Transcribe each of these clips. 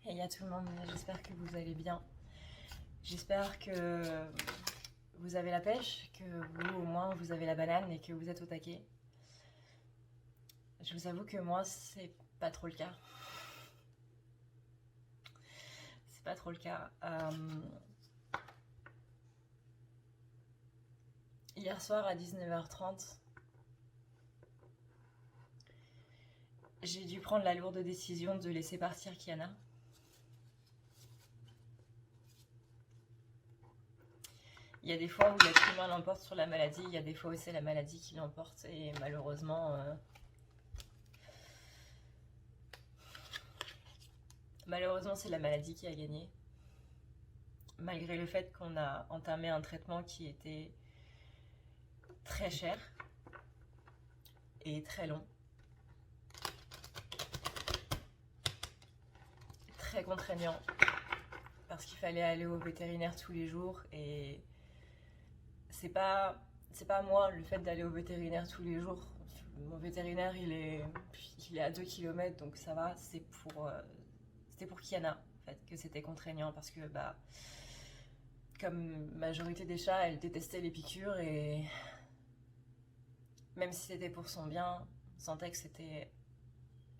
Hey à tout le monde, j'espère que vous allez bien. J'espère que vous avez la pêche, que vous au moins vous avez la banane et que vous êtes au taquet. Je vous avoue que moi c'est pas trop le cas. C'est pas trop le cas. Hier soir à 19h30, j'ai dû prendre la lourde décision de laisser partir Kiana. Il y a des fois où l'être humain l'emporte sur la maladie, il y a des fois où c'est la maladie qui l'emporte et malheureusement, c'est la maladie qui a gagné. Malgré le fait qu'on a entamé un traitement qui était très cher et très long, très contraignant, parce qu'il fallait aller au vétérinaire tous les jours et c'est pas moi le fait d'aller au vétérinaire tous les jours. Mon vétérinaire il est à 2 km donc ça va, c'était pour Kiana en fait que c'était contraignant parce que comme majorité des chats, elle détestait les piqûres et même si c'était pour son bien, je sentais que c'était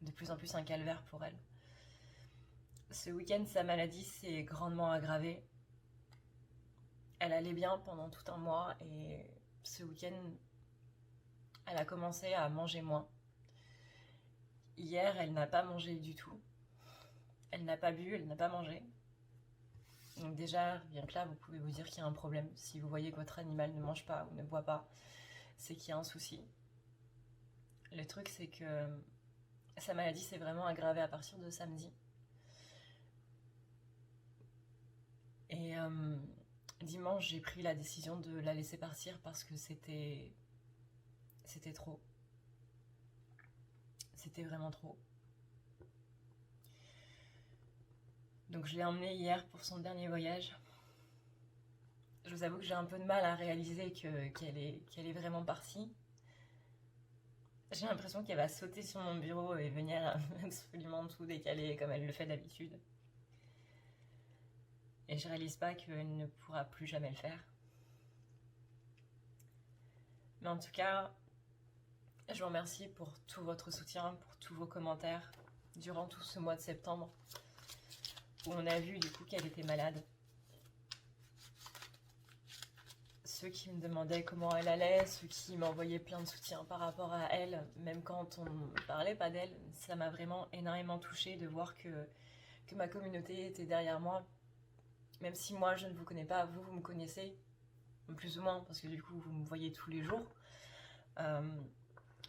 de plus en plus un calvaire pour elle. Ce week-end, sa maladie s'est grandement aggravée. Elle allait bien pendant tout un mois et ce week-end, elle a commencé à manger moins. Hier, elle n'a pas mangé du tout. Elle n'a pas bu, elle n'a pas mangé. Donc déjà, bien que là, vous pouvez vous dire qu'il y a un problème. Si vous voyez que votre animal ne mange pas ou ne boit pas, c'est qu'il y a un souci. Le truc, c'est que sa maladie s'est vraiment aggravée à partir de samedi. Et dimanche, j'ai pris la décision de la laisser partir parce que c'était trop. C'était vraiment trop. Donc je l'ai emmenée hier pour son dernier voyage. Je vous avoue que j'ai un peu de mal à réaliser qu'elle est vraiment partie. J'ai l'impression qu'elle va sauter sur mon bureau et venir absolument tout décaler comme elle le fait d'habitude. Et je réalise pas qu'elle ne pourra plus jamais le faire. Mais en tout cas, je vous remercie pour tout votre soutien, pour tous vos commentaires durant tout ce mois de septembre où on a vu du coup qu'elle était malade. Ceux qui me demandaient comment elle allait, ceux qui m'envoyaient plein de soutien par rapport à elle, même quand on ne parlait pas d'elle, ça m'a vraiment énormément touchée de voir que ma communauté était derrière moi. Même si moi je ne vous connais pas, vous me connaissez, plus ou moins, parce que du coup vous me voyez tous les jours.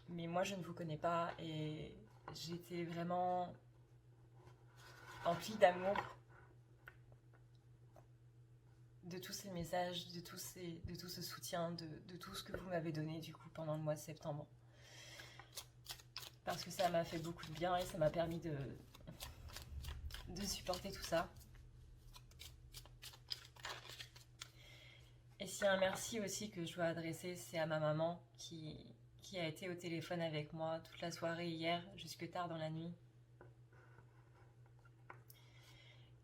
Mais moi je ne vous connais pas et j'étais vraiment emplie d'amour de tous ces messages, de tout ce soutien, de tout ce que vous m'avez donné du coup pendant le mois de septembre. Parce que ça m'a fait beaucoup de bien et ça m'a permis de supporter tout ça. Et s'il y a un merci aussi que je dois adresser, c'est à ma maman qui a été au téléphone avec moi toute la soirée hier, jusque tard dans la nuit.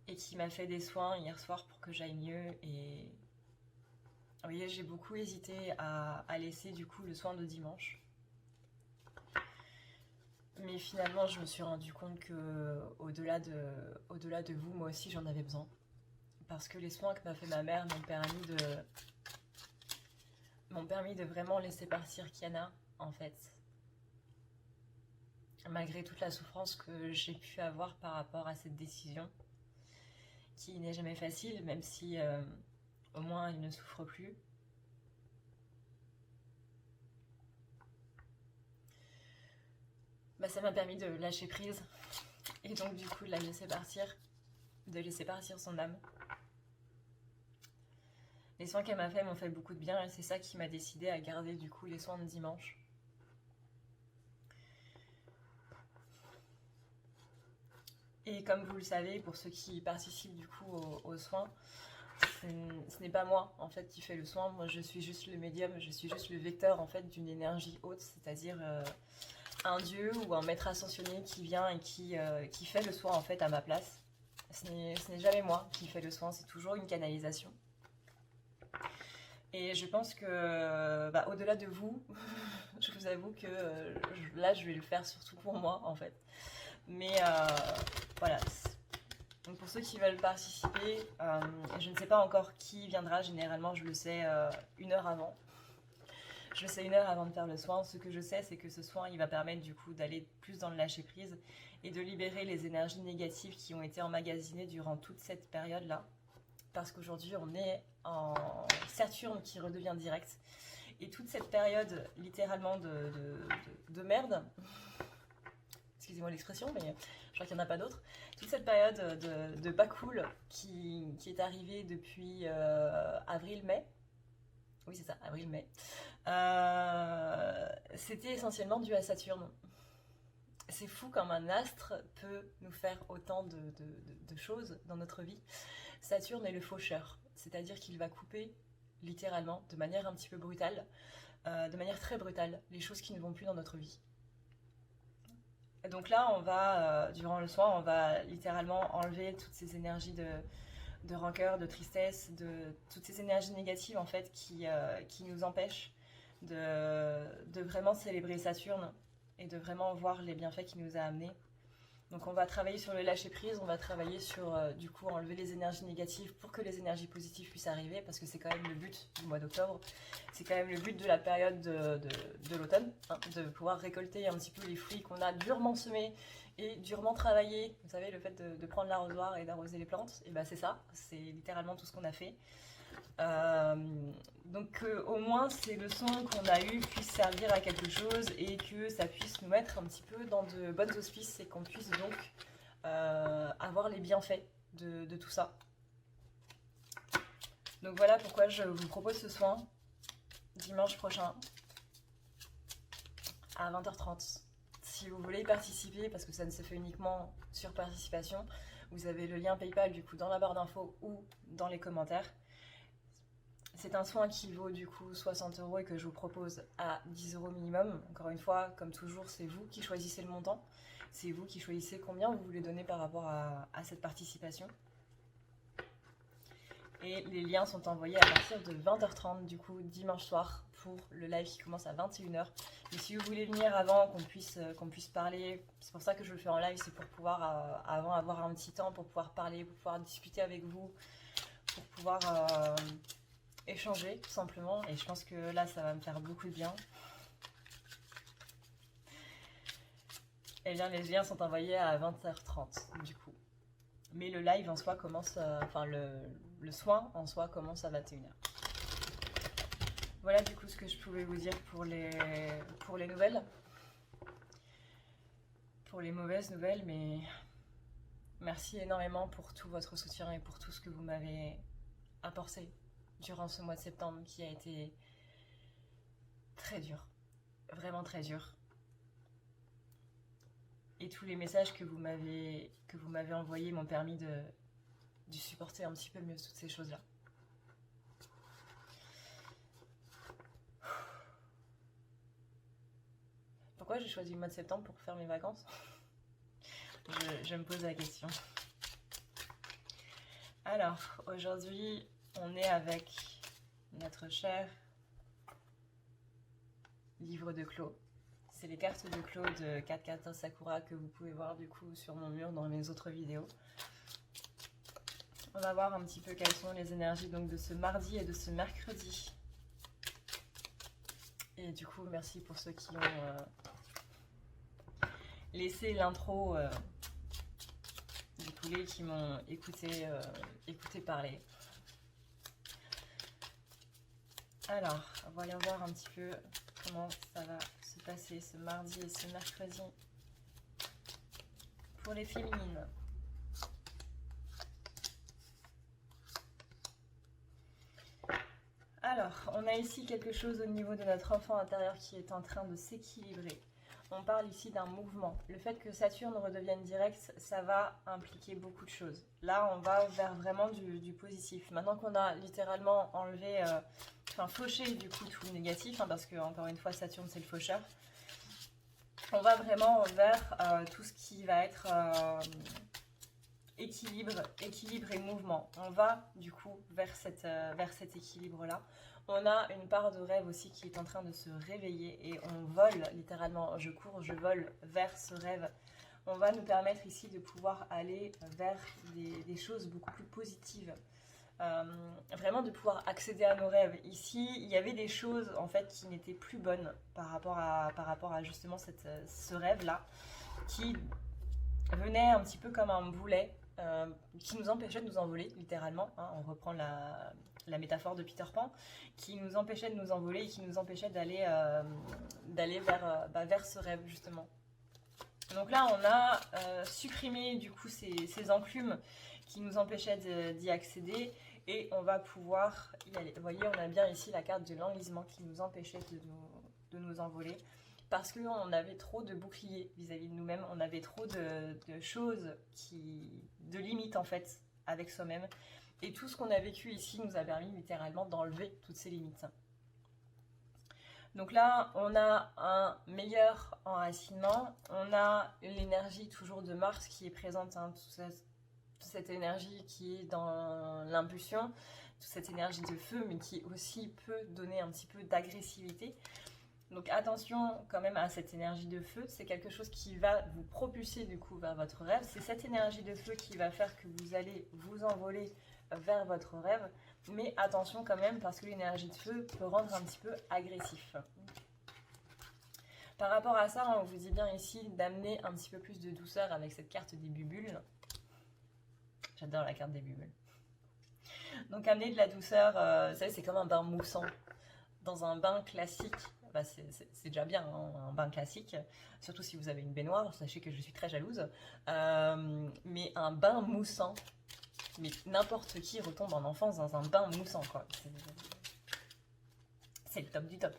Et qui m'a fait des soins hier soir pour que j'aille mieux. Et vous voyez, j'ai beaucoup hésité à laisser du coup le soin de dimanche. Mais finalement, je me suis rendu compte que au-delà de vous, moi aussi j'en avais besoin. Parce que les soins que m'a fait ma mère m'ont permis de vraiment laisser partir Kiana, en fait. Malgré toute la souffrance que j'ai pu avoir par rapport à cette décision, qui n'est jamais facile, même si au moins elle ne souffre plus. Ça m'a permis de lâcher prise et donc du coup de la laisser partir, de laisser partir son âme. Les soins qu'elle m'a fait m'ont fait beaucoup de bien et c'est ça qui m'a décidé à garder du coup les soins de dimanche. Et comme vous le savez, pour ceux qui participent du coup aux soins, ce n'est pas moi en fait qui fait le soin. Moi je suis juste le médium, je suis juste le vecteur en fait d'une énergie haute, c'est-à-dire un dieu ou un maître ascensionné qui vient et qui fait le soin en fait à ma place. Ce n'est jamais moi qui fais le soin, c'est toujours une canalisation. Et je pense que, au-delà de vous, je vous avoue que là, je vais le faire surtout pour moi, en fait. Mais voilà. Donc pour ceux qui veulent participer, je ne sais pas encore qui viendra. Généralement, je le sais 1 heure avant. Je le sais 1 heure avant de faire le soin. Ce que je sais, c'est que ce soin, il va permettre du coup d'aller plus dans le lâcher prise et de libérer les énergies négatives qui ont été emmagasinées durant toute cette période-là. Parce qu'aujourd'hui, on est en Saturne qui redevient direct. Et toute cette période, littéralement, de merde, excusez-moi l'expression, mais je crois qu'il n'y en a pas d'autre, toute cette période de pas cool qui est arrivée depuis avril-mai, oui c'est ça, avril-mai, c'était essentiellement dû à Saturne. C'est fou comme un astre peut nous faire autant de choses dans notre vie. Saturne est le faucheur, c'est-à-dire qu'il va couper littéralement, de manière un petit peu brutale, de manière très brutale, les choses qui ne vont plus dans notre vie. Et donc là, on va, durant le soin, on va littéralement enlever toutes ces énergies de rancœur, de tristesse, toutes ces énergies négatives en fait qui nous empêchent de vraiment célébrer Saturne et de vraiment voir les bienfaits qu'il nous a amenés. Donc on va travailler sur le lâcher prise, on va travailler sur du coup enlever les énergies négatives pour que les énergies positives puissent arriver, parce que c'est quand même le but du mois d'octobre, c'est quand même le but de la période de l'automne, hein, de pouvoir récolter un petit peu les fruits qu'on a durement semés et durement travaillés. Vous savez, le fait de prendre l'arrosoir et d'arroser les plantes, et ben c'est ça, c'est littéralement tout ce qu'on a fait. Donc au moins c'est le son qu'on a eu puisse servir à quelque chose et que ça puisse nous mettre un petit peu dans de bonnes auspices et qu'on puisse donc avoir les bienfaits de tout ça. Donc voilà pourquoi je vous propose ce soin dimanche prochain à 20h30. Si vous voulez y participer, parce que ça ne se fait uniquement sur participation, vous avez le lien PayPal du coup dans la barre d'infos ou dans les commentaires. C'est un soin qui vaut du coup 60 € et que je vous propose à 10 € minimum. Encore une fois, comme toujours, c'est vous qui choisissez le montant. C'est vous qui choisissez combien vous voulez donner par rapport à cette participation. Et les liens sont envoyés à partir de 20h30 du coup dimanche soir pour le live qui commence à 21h. Et si vous voulez venir avant, qu'on puisse parler, c'est pour ça que je le fais en live, c'est pour pouvoir avant avoir un petit temps pour pouvoir parler, pour pouvoir discuter avec vous, pour pouvoir échanger tout simplement, et je pense que là ça va me faire beaucoup de bien. Et bien les liens sont envoyés à 20h30 du coup, mais le live en soi commence, le soin en soi commence à 21h. Voilà du coup ce que je pouvais vous dire pour les nouvelles, pour les mauvaises nouvelles, mais merci énormément pour tout votre soutien et pour tout ce que vous m'avez apporté durant ce mois de septembre qui a été très dur, vraiment très dur. Et tous les messages que vous m'avez envoyés m'ont permis de supporter un petit peu mieux toutes ces choses-là. Pourquoi j'ai choisi le mois de septembre pour faire mes vacances? Je me pose la question. Alors, aujourd'hui, on est avec notre cher livre de Clos. C'est les cartes de Clos de 4 cartes Sakura que vous pouvez voir du coup sur mon mur dans mes autres vidéos. On va voir un petit peu quelles sont les énergies donc de ce mardi et de ce mercredi. Et du coup, merci pour ceux qui ont laissé l'intro du poulet, qui m'ont écouté parler. Alors, voyons voir un petit peu comment ça va se passer ce mardi et ce mercredi pour les féminines. Alors, on a ici quelque chose au niveau de notre enfant intérieur qui est en train de s'équilibrer. On parle ici d'un mouvement. Le fait que Saturne redevienne direct, ça va impliquer beaucoup de choses. Là, on va vers vraiment du positif. Maintenant qu'on a littéralement enlevé, fauché du coup tout le négatif, hein, parce que encore une fois, Saturne c'est le faucheur. On va vraiment vers tout ce qui va être équilibre et mouvement. On va du coup vers cet équilibre-là. On a une part de rêve aussi qui est en train de se réveiller et on vole littéralement, je cours, je vole vers ce rêve. On va nous permettre ici de pouvoir aller vers des choses beaucoup plus positives. Vraiment de pouvoir accéder à nos rêves. Ici, il y avait des choses en fait qui n'étaient plus bonnes par rapport à justement ce rêve-là, qui venait un petit peu comme un boulet, qui nous empêchait de nous envoler, littéralement. Hein, on reprend la métaphore de Peter Pan, qui nous empêchait de nous envoler et qui nous empêchait d'aller vers ce rêve, justement. Donc là, on a supprimé du coup ces enclumes qui nous empêchaient d'y accéder et on va pouvoir y aller. Vous voyez, on a bien ici la carte de l'enlisement qui nous empêchait de nous envoler parce qu'on avait trop de boucliers vis-à-vis de nous-mêmes, on avait trop de choses, de limites en fait avec soi-même. Et tout ce qu'on a vécu ici nous a permis littéralement d'enlever toutes ces limites. Donc là, on a un meilleur enracinement, on a l'énergie toujours de Mars qui est présente, hein, toute cette énergie qui est dans l'impulsion, toute cette énergie de feu, mais qui aussi peut donner un petit peu d'agressivité. Donc attention quand même à cette énergie de feu, c'est quelque chose qui va vous propulser du coup vers votre rêve. C'est cette énergie de feu qui va faire que vous allez vous envoler vers votre rêve. Mais attention quand même parce que l'énergie de feu peut rendre un petit peu agressif. Par rapport à ça, on vous dit bien ici d'amener un petit peu plus de douceur avec cette carte des bubules. J'adore la carte des bubules. Donc amener de la douceur, vous savez, c'est comme un bain moussant. Dans un bain classique, bah c'est déjà bien, hein, un bain classique. Surtout si vous avez une baignoire, sachez que je suis très jalouse. Mais un bain moussant, mais n'importe qui retombe en enfance dans un bain moussant, quoi. C'est le top du top.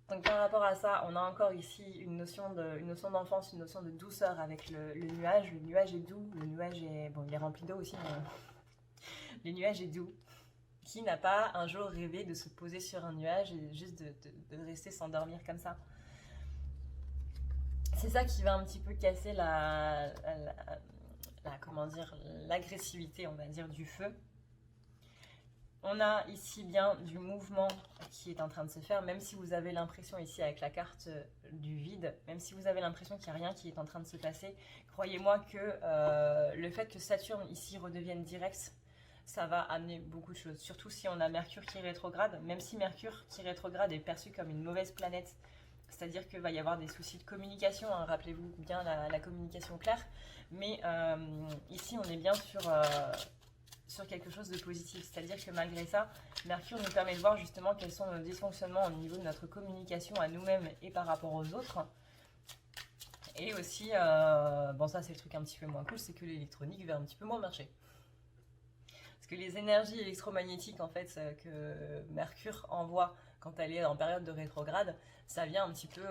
Donc par rapport à ça, on a encore ici une notion d'enfance, une notion de douceur avec le nuage. Le nuage est doux, le nuage est... Bon, il est rempli d'eau aussi, mais le nuage est doux. Qui n'a pas un jour rêvé de se poser sur un nuage et juste de rester s'endormir comme ça? C'est ça qui va un petit peu casser comment dire, l'agressivité, on va dire, du feu. On a ici bien du mouvement qui est en train de se faire, même si vous avez l'impression ici avec la carte du vide, même si vous avez l'impression qu'il n'y a rien qui est en train de se passer, croyez-moi que le fait que Saturne ici redevienne direct, ça va amener beaucoup de choses. Surtout si on a Mercure qui est rétrograde, même si Mercure qui est rétrograde est perçu comme une mauvaise planète, c'est-à-dire qu'il va y avoir des soucis de communication, hein, rappelez-vous bien la communication claire, mais ici on est bien sur quelque chose de positif, c'est-à-dire que malgré ça, Mercure nous permet de voir justement quels sont nos dysfonctionnements au niveau de notre communication à nous-mêmes et par rapport aux autres. Et aussi, bon ça c'est le truc un petit peu moins cool, c'est que l'électronique va un petit peu moins marcher. Parce que les énergies électromagnétiques en fait que Mercure envoie quand elle est en période de rétrograde, ça vient un petit peu...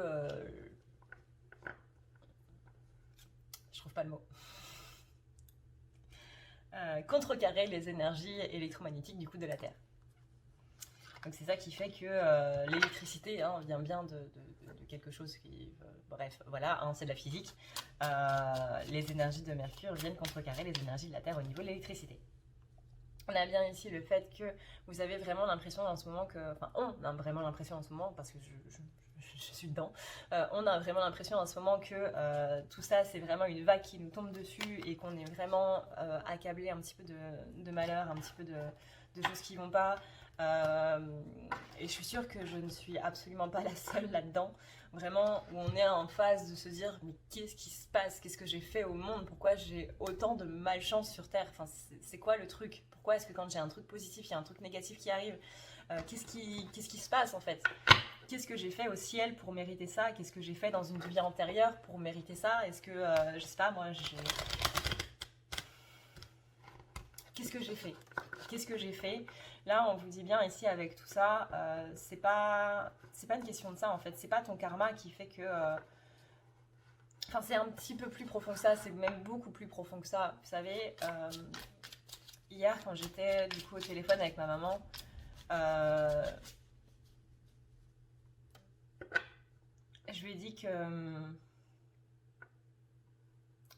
je trouve pas le mot. Contrecarrer les énergies électromagnétiques du coup de la Terre. Donc c'est ça qui fait que l'électricité hein, vient bien de quelque chose qui... bref, voilà, hein, c'est de la physique. Les énergies de Mercure viennent contrecarrer les énergies de la Terre au niveau de l'électricité. On a bien ici le fait que vous avez vraiment l'impression en ce moment que... Enfin, on a vraiment l'impression en ce moment, parce que je suis dedans, on a vraiment l'impression en ce moment que tout ça c'est vraiment une vague qui nous tombe dessus et qu'on est vraiment accablé un petit peu de malheur, un petit peu de choses qui vont pas. Et je suis sûre que je ne suis absolument pas la seule là-dedans, vraiment où on est en phase de se dire mais qu'est-ce qui se passe, qu'est-ce que j'ai fait au monde, pourquoi j'ai autant de malchance sur Terre, enfin, c'est quoi le truc, pourquoi est-ce que quand j'ai un truc positif, il y a un truc négatif qui arrive, qu'est-ce qui se passe en fait? Qu'est-ce que j'ai fait au ciel pour mériter ça? Qu'est-ce que j'ai fait dans une vie antérieure pour mériter ça? Est-ce que, je sais pas, moi, qu'est-ce que j'ai fait? Qu'est-ce que j'ai fait? Là, on vous dit bien ici avec tout ça, c'est pas une question de ça en fait. C'est pas ton karma qui fait que... Enfin, c'est un petit peu plus profond que ça. C'est même beaucoup plus profond que ça. Vous savez, hier, quand j'étais du coup au téléphone avec ma maman, je lui ai dit que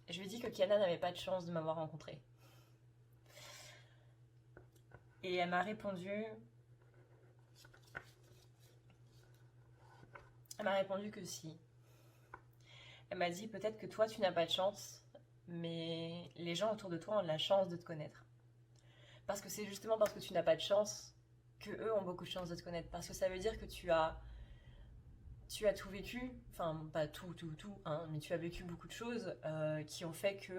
Je lui ai dit que Kiana n'avait pas de chance de m'avoir rencontrée. Et elle m'a répondu... Elle m'a répondu que si. Elle m'a dit peut-être que toi tu n'as pas de chance, mais les gens autour de toi ont de la chance de te connaître. Parce que c'est justement parce que tu n'as pas de chance que eux ont beaucoup de chance de te connaître. Parce que ça veut dire que tu as tout vécu, enfin pas tout, hein, mais tu as vécu beaucoup de choses qui ont fait que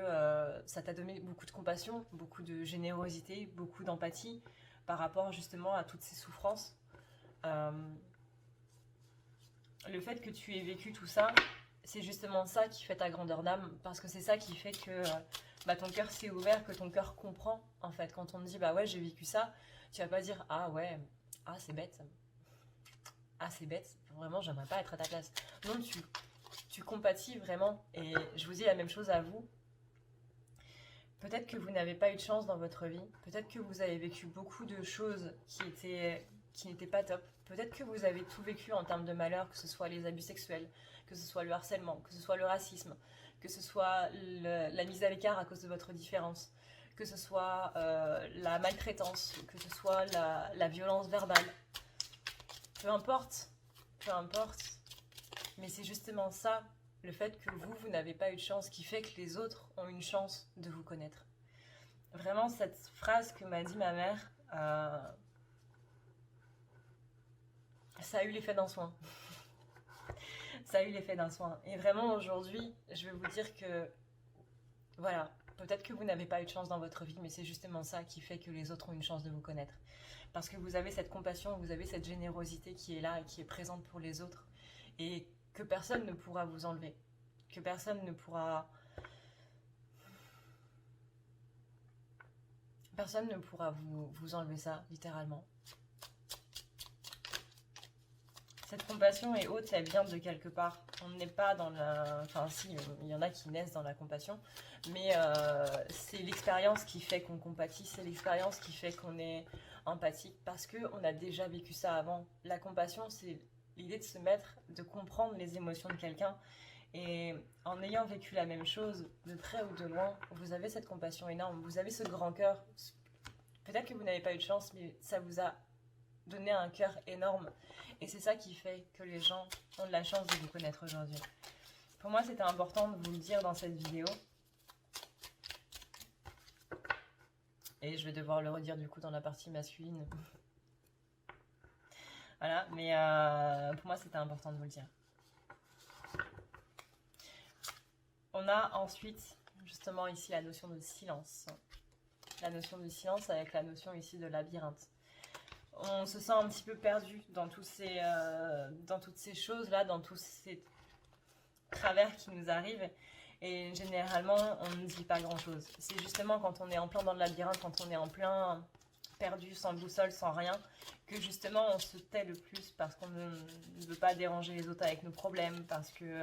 ça t'a donné beaucoup de compassion, beaucoup de générosité, beaucoup d'empathie par rapport justement à toutes ces souffrances. Le fait que tu aies vécu tout ça, c'est justement ça qui fait ta grandeur d'âme, parce que c'est ça qui fait que ton cœur s'est ouvert, que ton cœur comprend, en fait. Quand on te dit, bah ouais, j'ai vécu ça, tu vas pas dire, ah ouais, ah c'est bête, vraiment, j'aimerais pas être à ta place. Non, tu compatis vraiment, et je vous dis la même chose à vous. Peut-être que vous n'avez pas eu de chance dans votre vie, peut-être que vous avez vécu beaucoup de choses qui n'étaient pas top, peut-être que vous avez tout vécu en termes de malheur, que ce soit les abus sexuels, que ce soit le harcèlement, que ce soit le racisme, que ce soit la mise à l'écart à cause de votre différence, que ce soit la maltraitance, que ce soit la violence verbale. Peu importe, mais c'est justement ça, le fait que vous n'avez pas eu de chance qui fait que les autres ont une chance de vous connaître. Vraiment, cette phrase que m'a dit ma mère, ça a eu l'effet d'un soin. Ça a eu l'effet d'un soin. Et vraiment, aujourd'hui, je vais vous dire que, voilà, peut-être que vous n'avez pas eu de chance dans votre vie, mais c'est justement ça qui fait que les autres ont une chance de vous connaître. Parce que vous avez cette compassion, vous avez cette générosité qui est là et qui est présente pour les autres. Et que personne ne pourra vous enlever. Que personne ne pourra... Personne ne pourra vous enlever ça, littéralement. Cette compassion est haute, elle vient de quelque part. On n'est pas dans la... Enfin si, il y en a qui naissent dans la compassion, mais c'est l'expérience qui fait qu'on compatit, c'est l'expérience qui fait qu'on est empathique, parce qu'on a déjà vécu ça avant. La compassion, c'est l'idée de se mettre, de comprendre les émotions de quelqu'un, et en ayant vécu la même chose, de près ou de loin, vous avez cette compassion énorme, vous avez ce grand cœur. Peut-être que vous n'avez pas eu de chance, mais ça vous a donné un cœur énorme. Et c'est ça qui fait que les gens ont de la chance de vous connaître aujourd'hui. Pour moi, c'était important de vous le dire dans cette vidéo. Et je vais devoir le redire du coup dans la partie masculine. Voilà, mais pour moi, c'était important de vous le dire. On a ensuite, justement ici, la notion de silence. La notion de silence avec la notion ici de labyrinthe. On se sent un petit peu perdu dans toutes ces choses-là, dans tous ces travers qui nous arrivent. Et généralement, on ne dit pas grand-chose. C'est justement quand on est en plein dans le labyrinthe, quand on est en plein perdu, sans boussole, sans rien, que justement on se tait le plus parce qu'on ne veut pas déranger les autres avec nos problèmes, parce que...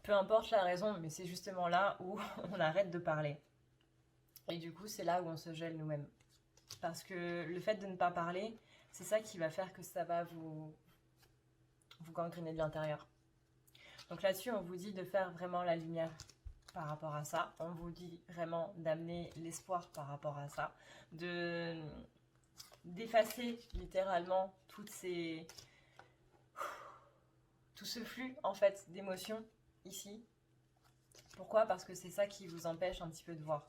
peu importe la raison, mais c'est justement là où on arrête de parler. Et du coup, c'est là où on se gèle nous-mêmes. Parce que le fait de ne pas parler, c'est ça qui va faire que ça va vous gangriner de l'intérieur. Donc là-dessus, on vous dit de faire vraiment la lumière par rapport à ça. On vous dit vraiment d'amener l'espoir par rapport à ça. D'effacer littéralement tout ce flux en fait d'émotions ici. Pourquoi? Parce que c'est ça qui vous empêche un petit peu de voir.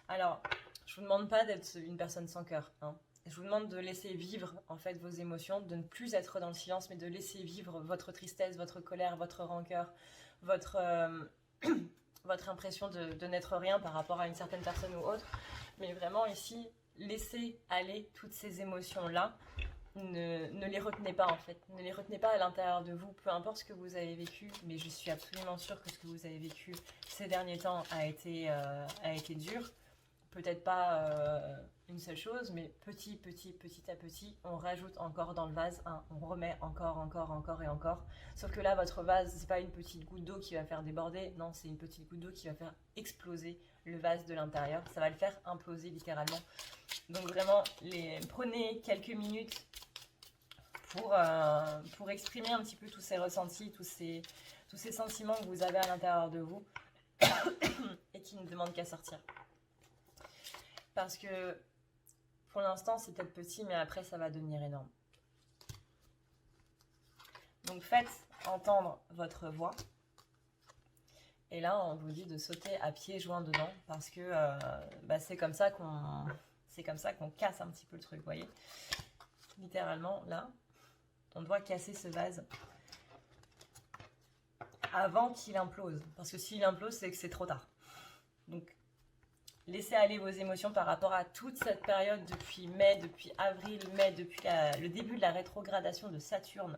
Alors, je vous demande pas d'être une personne sans cœur, hein. Je vous demande de laisser vivre en fait vos émotions, de ne plus être dans le silence, mais de laisser vivre votre tristesse, votre colère, votre rancœur, votre impression de n'être rien par rapport à une certaine personne ou autre. Mais vraiment ici, laissez aller toutes ces émotions-là. Ne les retenez pas en fait. Ne les retenez pas à l'intérieur de vous, peu importe ce que vous avez vécu, mais je suis absolument sûre que ce que vous avez vécu ces derniers temps a été dur. Peut-être pas une seule chose, mais petit à petit, on rajoute encore dans le vase, hein, on remet encore et encore. Sauf que là, votre vase, c'est pas une petite goutte d'eau qui va faire déborder, non, c'est une petite goutte d'eau qui va faire exploser le vase de l'intérieur. Ça va le faire imploser littéralement. Donc vraiment, prenez quelques minutes pour exprimer un petit peu tous ces ressentis, tous ces sentiments que vous avez à l'intérieur de vous. et qui ne demande qu'à sortir. Parce que pour l'instant, c'est peut-être petit, mais après, ça va devenir énorme. Donc, faites entendre votre voix. Et là, on vous dit de sauter à pieds joints dedans parce que c'est comme ça qu'on casse un petit peu le truc, vous voyez. Littéralement, là, on doit casser ce vase avant qu'il implose. Parce que s'il implose, c'est que c'est trop tard. Donc, laissez aller vos émotions par rapport à toute cette période depuis mai, depuis avril, mai, depuis le début de la rétrogradation de Saturne.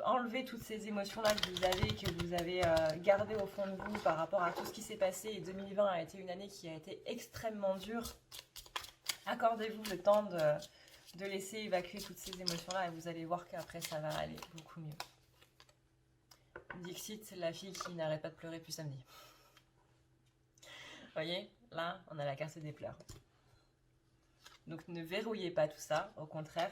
Enlevez toutes ces émotions-là que vous avez gardées au fond de vous par rapport à tout ce qui s'est passé. Et 2020 a été une année qui a été extrêmement dure. Accordez-vous le temps de laisser évacuer toutes ces émotions-là et vous allez voir qu'après, ça va aller beaucoup mieux. Dixit, la fille qui n'arrête pas de pleurer depuis samedi. Vous voyez, là, on a la carte des pleurs. Donc, ne verrouillez pas tout ça. Au contraire,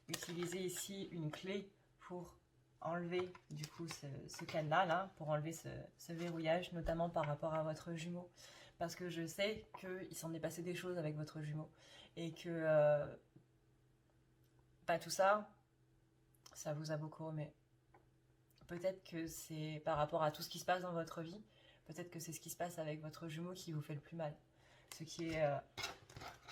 utilisez ici une clé pour enlever du coup ce cadenas là, pour enlever ce verrouillage, notamment par rapport à votre jumeau. Parce que je sais qu'il s'en est passé des choses avec votre jumeau. Et que tout ça, ça vous a beaucoup remué. Peut-être que c'est par rapport à tout ce qui se passe dans votre vie. Peut-être que c'est ce qui se passe avec votre jumeau qui vous fait le plus mal. Ce qui est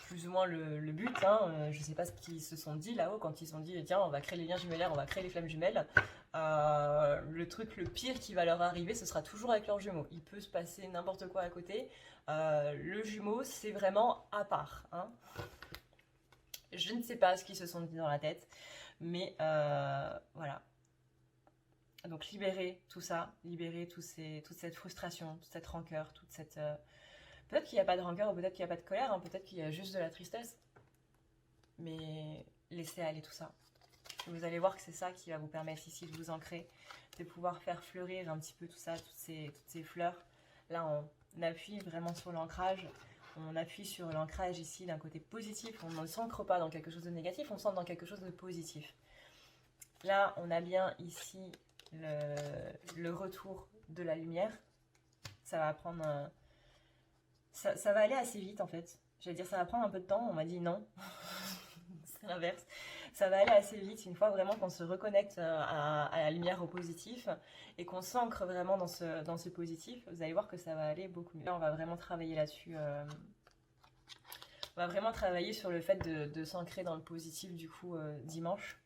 plus ou moins le but. Je ne sais pas ce qu'ils se sont dit là-haut quand ils se sont dit tiens, on va créer les liens jumellaires, on va créer les flammes jumelles. Le truc le pire qui va leur arriver, ce sera toujours avec leur jumeau. Il peut se passer n'importe quoi à côté. Le jumeau, c'est vraiment à part. Je ne sais pas ce qu'ils se sont dit dans la tête. Mais voilà. Donc libérez tout ça, libérez toute cette frustration, toute cette rancœur, toute cette... Peut-être qu'il n'y a pas de rancœur ou peut-être qu'il n'y a pas de colère, peut-être qu'il y a juste de la tristesse. Mais laissez aller tout ça. Vous allez voir que c'est ça qui va vous permettre ici de vous ancrer, de pouvoir faire fleurir un petit peu tout ça, toutes ces fleurs. Là, on appuie vraiment sur l'ancrage. On appuie sur l'ancrage ici d'un côté positif. On ne s'ancre pas dans quelque chose de négatif, on s'ancre dans quelque chose de positif. Là, on a bien ici... Le retour de la lumière, ça va prendre ça va aller assez vite en fait. J'allais dire ça va prendre un peu de temps, on m'a dit non. C'est l'inverse. Ça va aller assez vite une fois vraiment qu'on se reconnecte à la lumière au positif et qu'on s'ancre vraiment dans ce positif. Vous allez voir que ça va aller beaucoup mieux. Là, on va vraiment travailler là-dessus. On va vraiment travailler sur le fait de s'ancrer dans le positif du coup dimanche.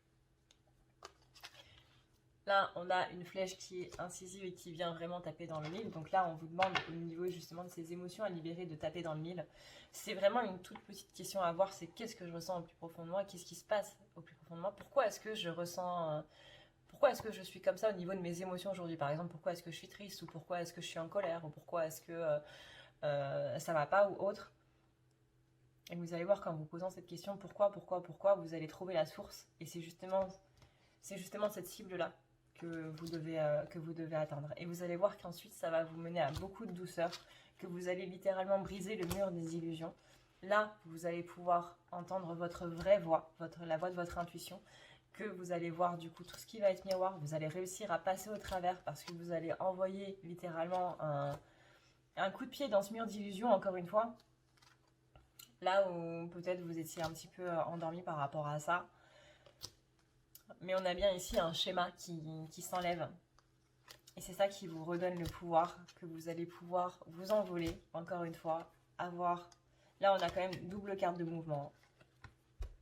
Là, on a une flèche qui est incisive et qui vient vraiment taper dans le mille. Donc là, on vous demande au niveau justement de ces émotions à libérer, de taper dans le mille. C'est vraiment une toute petite question à voir, c'est qu'est-ce que je ressens au plus profond de moi, qu'est-ce qui se passe au plus profond de moi, pourquoi est-ce que je ressens... pourquoi est-ce que je suis comme ça au niveau de mes émotions aujourd'hui? Par exemple, pourquoi est-ce que je suis triste ou pourquoi est-ce que je suis en colère ou pourquoi est-ce que ça va pas ou autre. Et vous allez voir qu'en vous posant cette question, pourquoi, vous allez trouver la source. Et c'est justement cette cible-là que vous devez atteindre. Et vous allez voir qu'ensuite, ça va vous mener à beaucoup de douceur, que vous allez littéralement briser le mur des illusions. Là, vous allez pouvoir entendre votre vraie voix, la voix de votre intuition, que vous allez voir du coup tout ce qui va être miroir. Vous allez réussir à passer au travers parce que vous allez envoyer littéralement un coup de pied dans ce mur d'illusions, encore une fois. Là où peut-être vous étiez un petit peu endormi par rapport à ça. Mais on a bien ici un schéma qui s'enlève. Et c'est ça qui vous redonne le pouvoir, que vous allez pouvoir vous envoler, encore une fois, avoir... Là, on a quand même double carte de mouvement.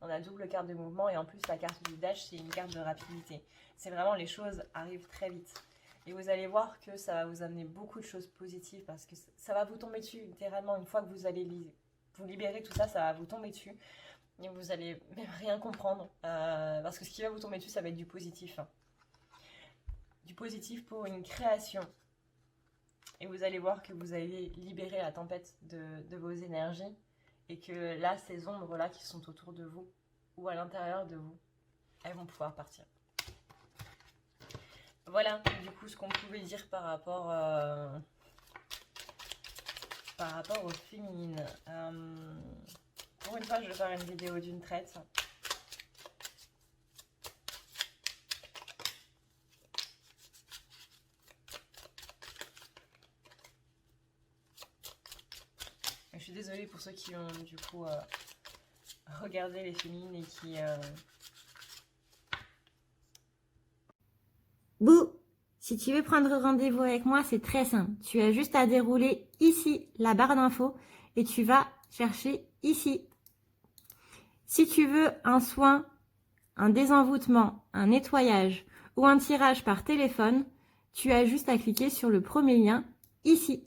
On a double carte de mouvement et en plus, la carte du dash, c'est une carte de rapidité. C'est vraiment, les choses arrivent très vite. Et vous allez voir que ça va vous amener beaucoup de choses positives parce que ça va vous tomber dessus, littéralement. Une fois que vous allez vous libérer tout ça, ça va vous tomber dessus. Et vous allez même rien comprendre. Parce que ce qui va vous tomber dessus, ça va être du positif. Du positif pour une création. Et vous allez voir que vous allez libérer la tempête de vos énergies. Et que là, ces ombres-là qui sont autour de vous, ou à l'intérieur de vous, elles vont pouvoir partir. Voilà, du coup, ce qu'on pouvait dire par rapport aux féminines. Pour une fois, je vais faire une vidéo d'une traite. suis désolée pour ceux qui ont du coup regardé les féminines et qui... Bouh! Si tu veux prendre rendez-vous avec moi, c'est très simple. Tu as juste à dérouler ici la barre d'infos et tu vas chercher ici. Si tu veux un soin, un désenvoûtement, un nettoyage ou un tirage par téléphone, tu as juste à cliquer sur le premier lien ici.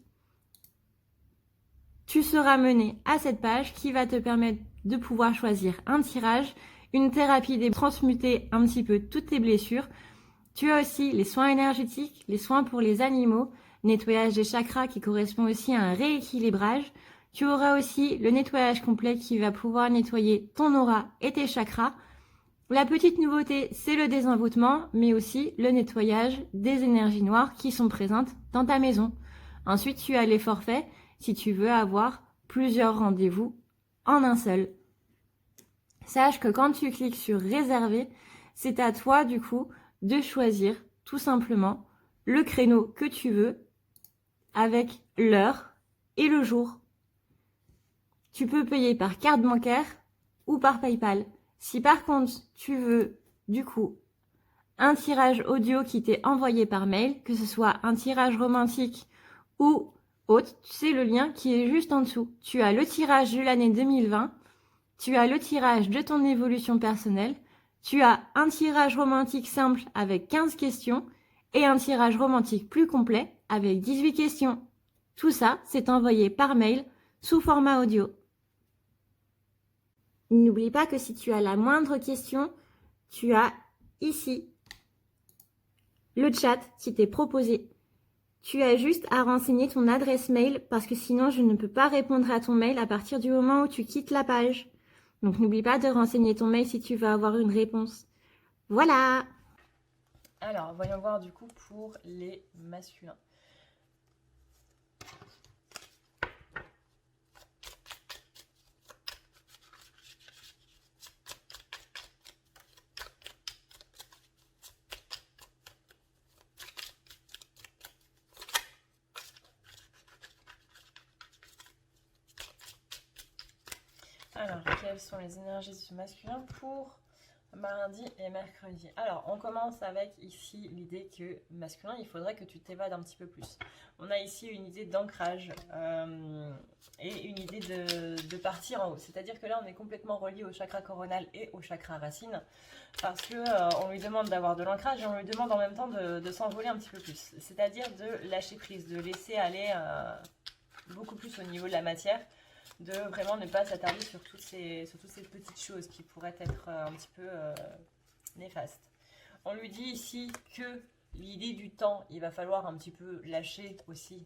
Tu seras mené à cette page qui va te permettre de pouvoir choisir un tirage, une thérapie transmuter un petit peu toutes tes blessures. Tu as aussi les soins énergétiques, les soins pour les animaux, nettoyage des chakras qui correspond aussi à un rééquilibrage. Tu auras aussi le nettoyage complet qui va pouvoir nettoyer ton aura et tes chakras. La petite nouveauté, c'est le désenvoûtement, mais aussi le nettoyage des énergies noires qui sont présentes dans ta maison. Ensuite, tu as les forfaits si tu veux avoir plusieurs rendez-vous en un seul. Sache que quand tu cliques sur réserver, c'est à toi du coup de choisir tout simplement le créneau que tu veux avec l'heure et le jour. Tu peux payer par carte bancaire ou par PayPal. Si par contre tu veux du coup un tirage audio qui t'est envoyé par mail, que ce soit un tirage romantique ou autre, c'est le lien qui est juste en dessous. Tu as le tirage de l'année 2020, tu as le tirage de ton évolution personnelle, tu as un tirage romantique simple avec 15 questions et un tirage romantique plus complet avec 18 questions. Tout ça, c'est envoyé par mail sous format audio. N'oublie pas que si tu as la moindre question, tu as ici le chat qui t'est proposé. Tu as juste à renseigner ton adresse mail parce que sinon je ne peux pas répondre à ton mail à partir du moment où tu quittes la page. Donc n'oublie pas de renseigner ton mail si tu veux avoir une réponse. Voilà! Alors, voyons voir du coup pour les masculins. Alors, quelles sont les énergies du masculin pour mardi et mercredi? Alors, on commence avec ici l'idée que masculin, il faudrait que tu t'évades un petit peu plus. On a ici une idée d'ancrage et une idée de partir en haut. C'est-à-dire que là, on est complètement relié au chakra coronal et au chakra racine parce que on lui demande d'avoir de l'ancrage et on lui demande en même temps de s'envoler un petit peu plus. C'est-à-dire de lâcher prise, de laisser aller beaucoup plus au niveau de la matière, de vraiment ne pas s'attarder sur toutes ces petites choses qui pourraient être un petit peu néfastes. On lui dit ici que l'idée du temps, il va falloir un petit peu lâcher aussi,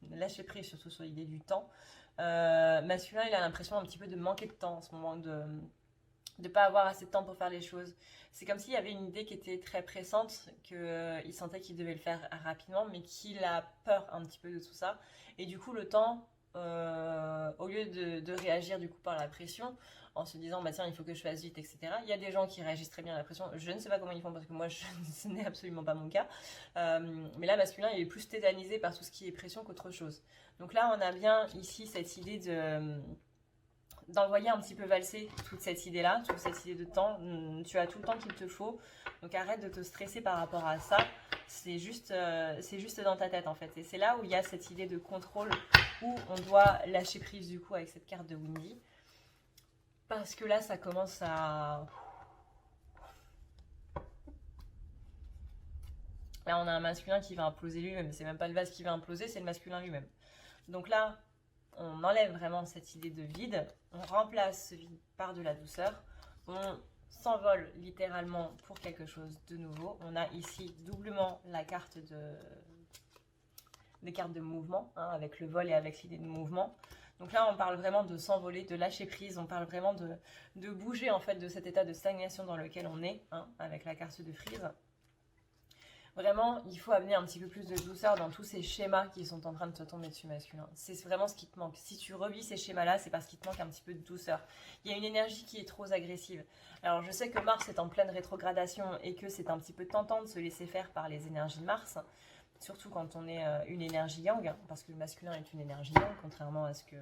lâcher prise surtout sur l'idée du temps. Masculin, il a l'impression un petit peu de manquer de temps en ce moment, de ne pas avoir assez de temps pour faire les choses. C'est comme s'il y avait une idée qui était très pressante, qu'il sentait qu'il devait le faire rapidement, mais qu'il a peur un petit peu de tout ça. Et du coup, le temps, au lieu de réagir du coup par la pression, en se disant bah tiens il faut que je fasse vite, etc. Il y a des gens qui réagissent très bien à la pression. Je ne sais pas comment ils font parce que moi ce n'est absolument pas mon cas. Mais là masculin il est plus tétanisé par tout ce qui est pression qu'autre chose. Donc là on a bien ici cette idée d'envoyer un petit peu valser toute cette idée-là, toute cette idée de temps. Tu as tout le temps qu'il te faut. Donc arrête de te stresser par rapport à ça. C'est juste dans ta tête en fait. Et c'est là où il y a cette idée de contrôle où on doit lâcher prise du coup avec cette carte de Windy. Parce que là ça commence à... Là on a un masculin qui va imploser lui-même. C'est même pas le vase qui va imploser, c'est le masculin lui-même. Donc là on enlève vraiment cette idée de vide. On remplace ce vide par de la douceur. On s'envole littéralement pour quelque chose de nouveau. On a ici doublement la carte des cartes de mouvement, hein, avec le vol et avec l'idée de mouvement. Donc là, on parle vraiment de s'envoler, de lâcher prise. On parle vraiment de bouger en fait de cet état de stagnation dans lequel on est, hein, avec la carte de frise. Vraiment, il faut amener un petit peu plus de douceur dans tous ces schémas qui sont en train de te tomber dessus masculin. C'est vraiment ce qui te manque. Si tu revis ces schémas-là, c'est parce qu'il te manque un petit peu de douceur. Il y a une énergie qui est trop agressive. Alors, je sais que Mars est en pleine rétrogradation et que c'est un petit peu tentant de se laisser faire par les énergies de Mars. surtout quand on est une énergie yang, hein, parce que le masculin est une énergie yang, contrairement à ce qui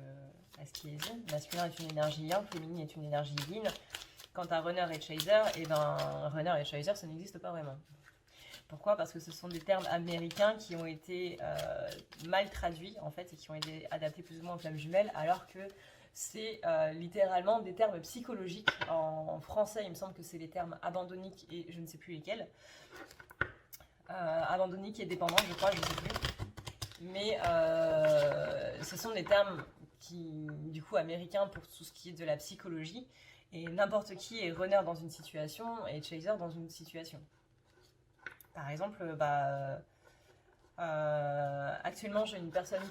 est dit. Le masculin est une énergie yang, féminine est une énergie yin. Quant à runner et chaser, et ben runner et chaser, ça n'existe pas vraiment. Pourquoi? Parce que ce sont des termes américains qui ont été mal traduits en fait et qui ont été adaptés plus ou moins aux flammes jumelles, alors que c'est littéralement des termes psychologiques. En français, il me semble que c'est les termes abandonnique et je ne sais plus lesquels. Abandonnique et dépendant, je crois, je ne sais plus. Mais ce sont des termes qui, du coup, américains pour tout ce qui est de la psychologie. Et n'importe qui est runner dans une situation et chaser dans une situation. Par exemple, actuellement j'ai une personne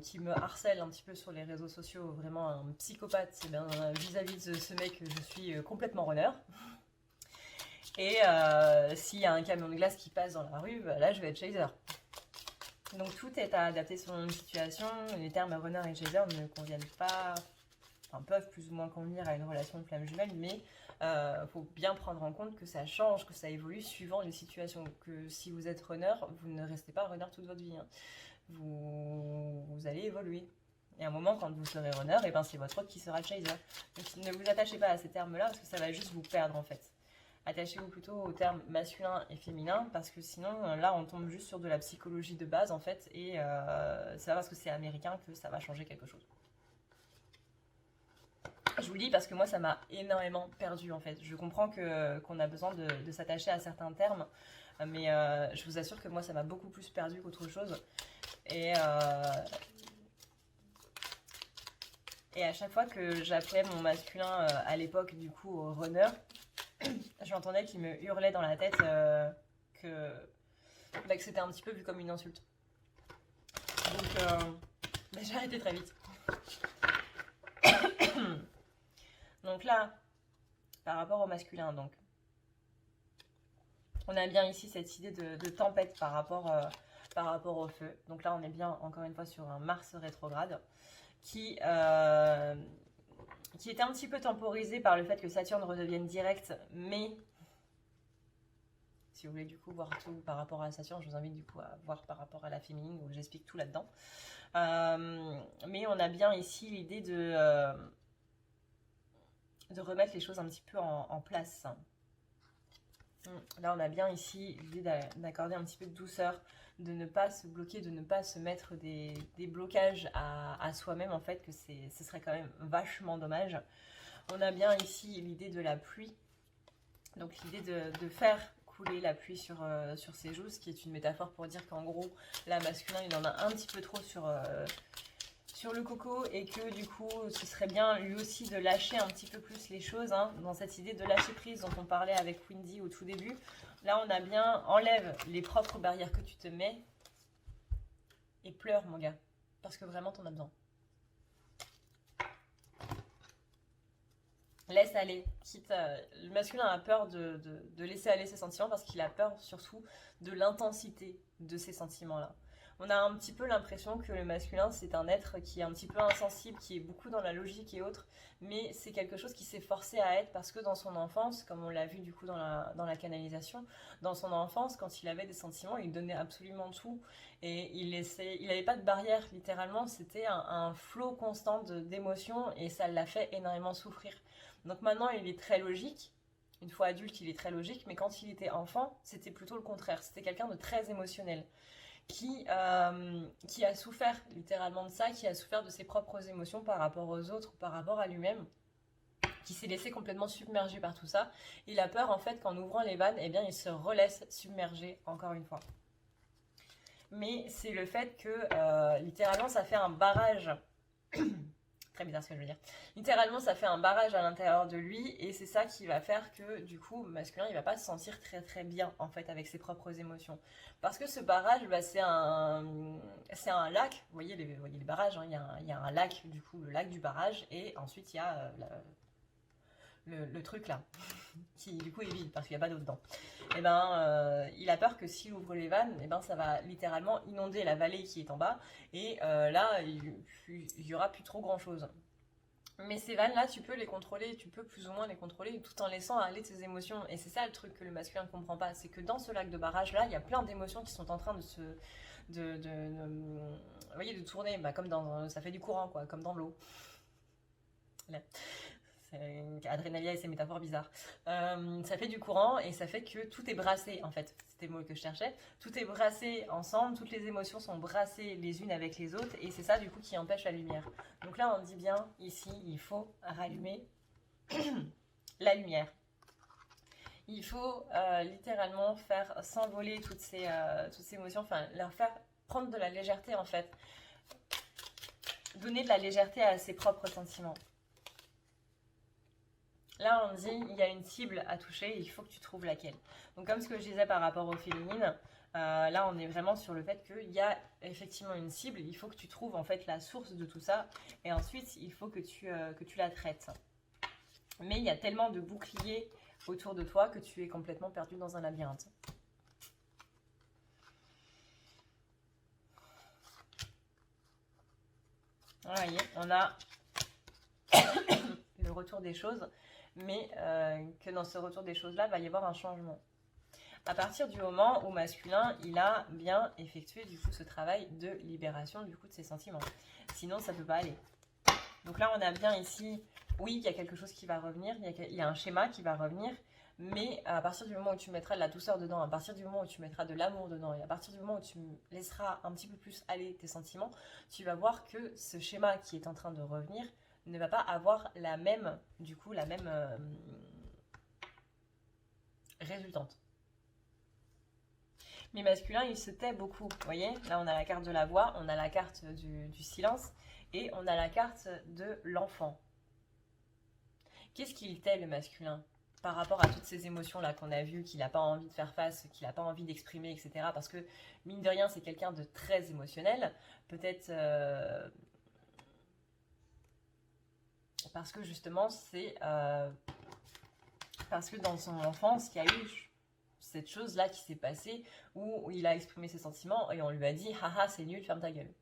qui me harcèle un petit peu sur les réseaux sociaux, vraiment un psychopathe. Et bien, vis-à-vis de ce mec, je suis complètement runner. Et s'il y a un camion de glace qui passe dans la rue, là je vais être chaser. Donc tout est à adapter selon une situation. Les termes runner et chaser ne conviennent pas, enfin peuvent plus ou moins convenir à une relation de flamme jumelle, mais faut bien prendre en compte que ça change, que ça évolue suivant les situations. Que si vous êtes runner, vous ne restez pas runner toute votre vie. Hein. Vous allez évoluer. Et à un moment, quand vous serez runner, et ben c'est votre autre qui sera chaser. Donc ne vous attachez pas à ces termes-là parce que ça va juste vous perdre en fait. Attachez-vous plutôt aux termes masculin et féminin parce que sinon, là, on tombe juste sur de la psychologie de base en fait. Et c'est pas parce que c'est américain que ça va changer quelque chose. Je vous le dis parce que moi ça m'a énormément perdu en fait. Je comprends qu'on a besoin de s'attacher à certains termes, mais je vous assure que moi ça m'a beaucoup plus perdu qu'autre chose. Et à chaque fois que j'appelais mon masculin à l'époque du coup au runner, j'entendais qu'il me hurlait dans la tête que c'était un petit peu vu comme une insulte. Donc j'ai arrêté très vite. Donc là, par rapport au masculin, donc, on a bien ici cette idée de tempête par rapport au feu. Donc là, on est bien, encore une fois, sur un Mars rétrograde qui était un petit peu temporisé par le fait que Saturne redevienne direct, mais si vous voulez du coup voir tout par rapport à Saturne, je vous invite du coup à voir par rapport à la féminine où j'explique tout là-dedans. Mais on a bien ici l'idée de remettre les choses un petit peu en place. Là, on a bien ici l'idée d'accorder un petit peu de douceur, de ne pas se bloquer, de ne pas se mettre des blocages à soi-même, en fait, que ce serait quand même vachement dommage. On a bien ici l'idée de la pluie, donc l'idée de faire couler la pluie sur ses joues, ce qui est une métaphore pour dire qu'en gros, là, masculin, il en a un petit peu trop sur le coco et que du coup ce serait bien lui aussi de lâcher un petit peu plus les choses hein, dans cette idée de lâcher prise dont on parlait avec Windy au tout début. Là on a bien enlève les propres barrières que tu te mets et pleure mon gars parce que vraiment t'en as besoin. Laisse aller, le masculin a peur de laisser aller ses sentiments parce qu'il a peur surtout de l'intensité de ces sentiments là. On a un petit peu l'impression que le masculin, c'est un être qui est un petit peu insensible, qui est beaucoup dans la logique et autres, mais c'est quelque chose qui s'est forcé à être parce que dans son enfance, comme on l'a vu du coup dans la canalisation, dans son enfance, quand il avait des sentiments, il donnait absolument tout et il n'avait pas de barrière, littéralement, c'était un flot constant d'émotions et ça l'a fait énormément souffrir. Donc maintenant, il est très logique. Une fois adulte, il est très logique, mais quand il était enfant, c'était plutôt le contraire. C'était quelqu'un de très émotionnel. Qui a souffert littéralement de ça, qui a souffert de ses propres émotions par rapport aux autres, par rapport à lui-même, qui s'est laissé complètement submerger par tout ça. Il a peur en fait qu'en ouvrant les vannes, eh bien, il se relaisse submerger encore une fois. Mais c'est le fait que littéralement ça fait un barrage très bizarre ce que je veux dire. Littéralement, ça fait un barrage à l'intérieur de lui et c'est ça qui va faire que du coup, masculin, il va pas se sentir très très bien en fait avec ses propres émotions. Parce que ce barrage, bah, c'est un lac. Vous voyez les barrages, hein. Il y a un lac, du coup, le lac du barrage et ensuite il y a le truc là qui du coup est vide parce qu'il n'y a pas d'eau dedans. Et ben, il a peur que s'il ouvre les vannes, et ben ça va littéralement inonder la vallée qui est en bas et là il y aura plus trop grand chose. Mais ces vannes-là, tu peux les contrôler, tu peux plus ou moins les contrôler tout en laissant aller tes émotions. Et c'est ça le truc que le masculin ne comprend pas, c'est que dans ce lac de barrage-là, il y a plein d'émotions qui sont en train de se... vous voyez, de tourner, bah, comme dans... Ça fait du courant, quoi, comme dans l'eau. Adrénalia et ses métaphores bizarres. Ça fait du courant et ça fait que tout est brassé, en fait. C'était le mot que je cherchais. Tout est brassé ensemble, toutes les émotions sont brassées les unes avec les autres et c'est ça, du coup, qui empêche la lumière. Donc là, on dit bien, ici, il faut rallumer la lumière. Il faut littéralement faire s'envoler toutes ces émotions, enfin, leur faire prendre de la légèreté, en fait. Donner de la légèreté à ses propres sentiments. Là, on dit, il y a une cible à toucher, il faut que tu trouves laquelle. Donc, comme ce que je disais par rapport aux féminines, là, on est vraiment sur le fait qu'il y a effectivement une cible, il faut que tu trouves en fait la source de tout ça, et ensuite, il faut que tu la traites. Mais il y a tellement de boucliers autour de toi que tu es complètement perdu dans un labyrinthe. Vous voyez, on a le retour des choses, mais que dans ce retour des choses-là, va y avoir un changement. À partir du moment où masculin, il a bien effectué du coup ce travail de libération du coup de ses sentiments. Sinon, ça ne peut pas aller. Donc là, on a bien ici, oui, il y a quelque chose qui va revenir, il y a un schéma qui va revenir, mais à partir du moment où tu mettras de la douceur dedans, à partir du moment où tu mettras de l'amour dedans, et à partir du moment où tu laisseras un petit peu plus aller tes sentiments, tu vas voir que ce schéma qui est en train de revenir ne va pas avoir la même résultante. Mais masculin, il se tait beaucoup, vous voyez. Là, on a la carte de la voix, on a la carte du silence, et on a la carte de l'enfant. Qu'est-ce qu'il tait, le masculin, par rapport à toutes ces émotions-là qu'on a vues, qu'il n'a pas envie de faire face, qu'il n'a pas envie d'exprimer, etc. Parce que, mine de rien, c'est quelqu'un de très émotionnel. Peut-être... parce que justement, c'est parce que dans son enfance, il y a eu cette chose-là qui s'est passée où il a exprimé ses sentiments et on lui a dit « Haha, c'est nul, ferme ta gueule ».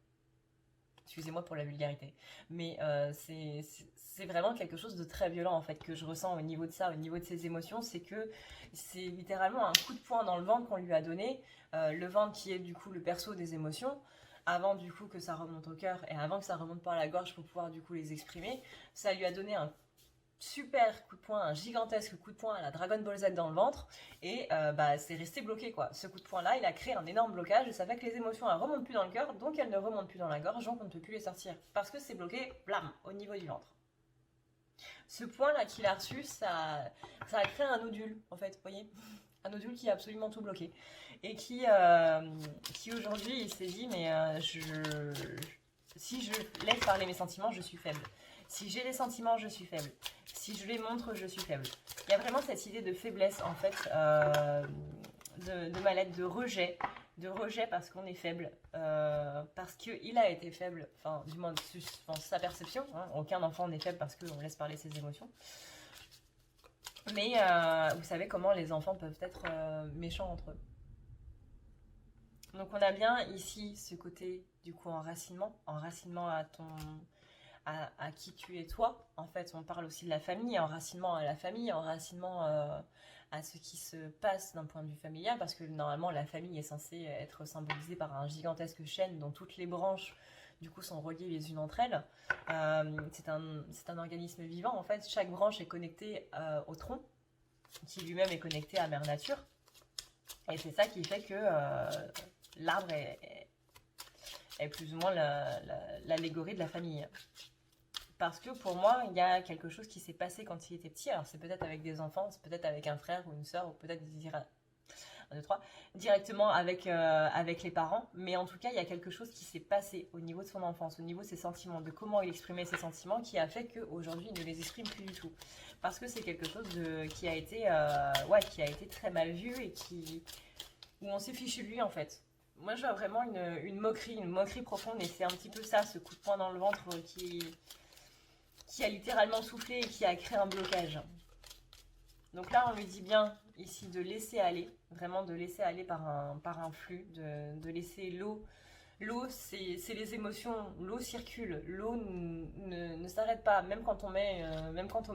Excusez-moi pour la vulgarité. Mais c'est vraiment quelque chose de très violent en fait que je ressens au niveau de ça, au niveau de ses émotions. C'est que c'est littéralement un coup de poing dans le ventre qu'on lui a donné. Le ventre qui est du coup le berceau des émotions. Avant du coup que ça remonte au cœur et avant que ça remonte par la gorge pour pouvoir du coup les exprimer, ça lui a donné un super coup de poing, un gigantesque coup de poing à la Dragon Ball Z dans le ventre et c'est resté bloqué quoi. Ce coup de poing là, il a créé un énorme blocage et ça fait que les émotions elles remontent plus dans le cœur, donc elles ne remontent plus dans la gorge, donc on ne peut plus les sortir parce que c'est bloqué, blam, au niveau du ventre. Ce point là qu'il a reçu, ça a créé un nodule en fait, vous voyez, un nodule qui est absolument tout bloqué. Et qui aujourd'hui, il s'est dit, mais si je laisse parler mes sentiments, je suis faible. Si j'ai des sentiments, je suis faible. Si je les montre, je suis faible. Il y a vraiment cette idée de faiblesse, en fait, de mal-être, de rejet parce qu'on est faible, parce qu'il a été faible, enfin, du moins, sa perception. Hein, aucun enfant n'est faible parce qu'on laisse parler ses émotions. Mais vous savez comment les enfants peuvent être méchants entre eux. Donc on a bien ici ce côté du coup enracinement à qui tu es toi. En fait, on parle aussi de la famille, enracinement à la famille, enracinement à ce qui se passe d'un point de vue familial, parce que normalement la famille est censée être symbolisée par un gigantesque chêne dont toutes les branches du coup sont reliées les unes entre elles. C'est un organisme vivant en fait. Chaque branche est connectée au tronc, qui lui-même est connecté à Mère Nature. Et c'est ça qui fait que l'arbre est plus ou moins l'allégorie de la famille. Parce que pour moi, il y a quelque chose qui s'est passé quand il était petit. Alors c'est peut-être avec des enfants, c'est peut-être avec un frère ou une sœur, ou peut-être directement avec les parents. Mais en tout cas, il y a quelque chose qui s'est passé au niveau de son enfance, au niveau de ses sentiments, de comment il exprimait ses sentiments, qui a fait qu'aujourd'hui, il ne les exprime plus du tout. Parce que c'est quelque chose qui a été très mal vu et où on s'est fichu de lui en fait. Moi, je vois vraiment une moquerie profonde, et c'est un petit peu ça, ce coup de poing dans le ventre qui a littéralement soufflé et qui a créé un blocage. Donc là, on lui dit bien ici de laisser aller, vraiment de laisser aller par un flux, de laisser l'eau L'eau, c'est les émotions, l'eau circule, l'eau ne s'arrête pas. Même quand on met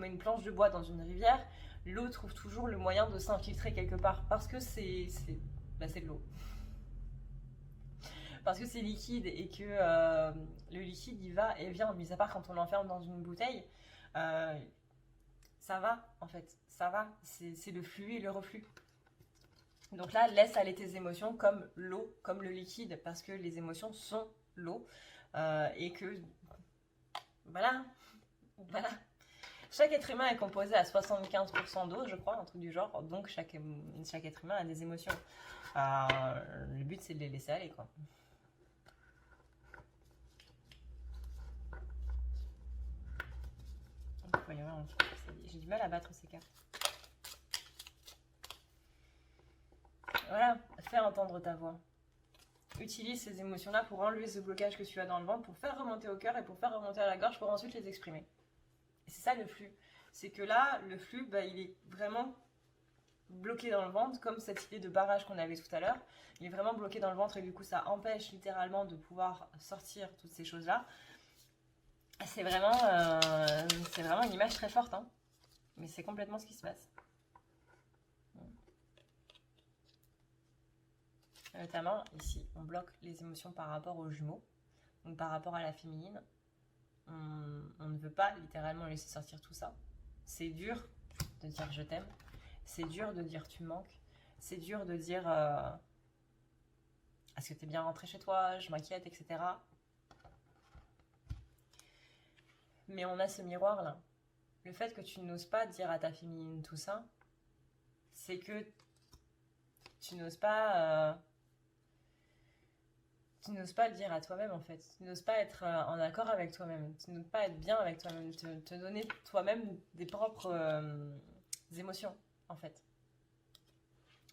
une planche de bois dans une rivière, l'eau trouve toujours le moyen de s'infiltrer quelque part, parce que c'est de l'eau. Parce que c'est liquide et que le liquide, il va et vient, mis à part quand on l'enferme dans une bouteille, euh, ça va, en fait, ça va, c'est le flux et le reflux. Donc là, laisse aller tes émotions comme l'eau, comme le liquide, parce que les émotions sont l'eau, et que, voilà, voilà. Chaque être humain est composé à 75% d'eau, je crois, un truc du genre, donc chaque être humain a des émotions. Le but, c'est de les laisser aller, quoi. J'ai du mal à battre ces cartes. Voilà, fais entendre ta voix. Utilise ces émotions-là pour enlever ce blocage que tu as dans le ventre, pour faire remonter au cœur et pour faire remonter à la gorge, pour ensuite les exprimer. Et c'est ça le flux. C'est que là, le flux, il est vraiment bloqué dans le ventre, comme cette idée de barrage qu'on avait tout à l'heure. Il est vraiment bloqué dans le ventre et du coup, ça empêche littéralement de pouvoir sortir toutes ces choses-là. C'est vraiment une image très forte, hein. Mais c'est complètement ce qui se passe. Notamment, ici, on bloque les émotions par rapport aux jumeaux, donc par rapport à la féminine. On ne veut pas littéralement laisser sortir tout ça. C'est dur de dire je t'aime, c'est dur de dire tu me manques, c'est dur de dire est-ce que t'es bien rentré chez toi, je m'inquiète, etc. Mais on a ce miroir là. Le fait que tu n'oses pas dire à ta féminine tout ça, c'est que tu n'oses pas le dire à toi-même en fait. Tu n'oses pas être en accord avec toi-même. Tu n'oses pas être bien avec toi-même. Te donner toi-même des propres émotions en fait.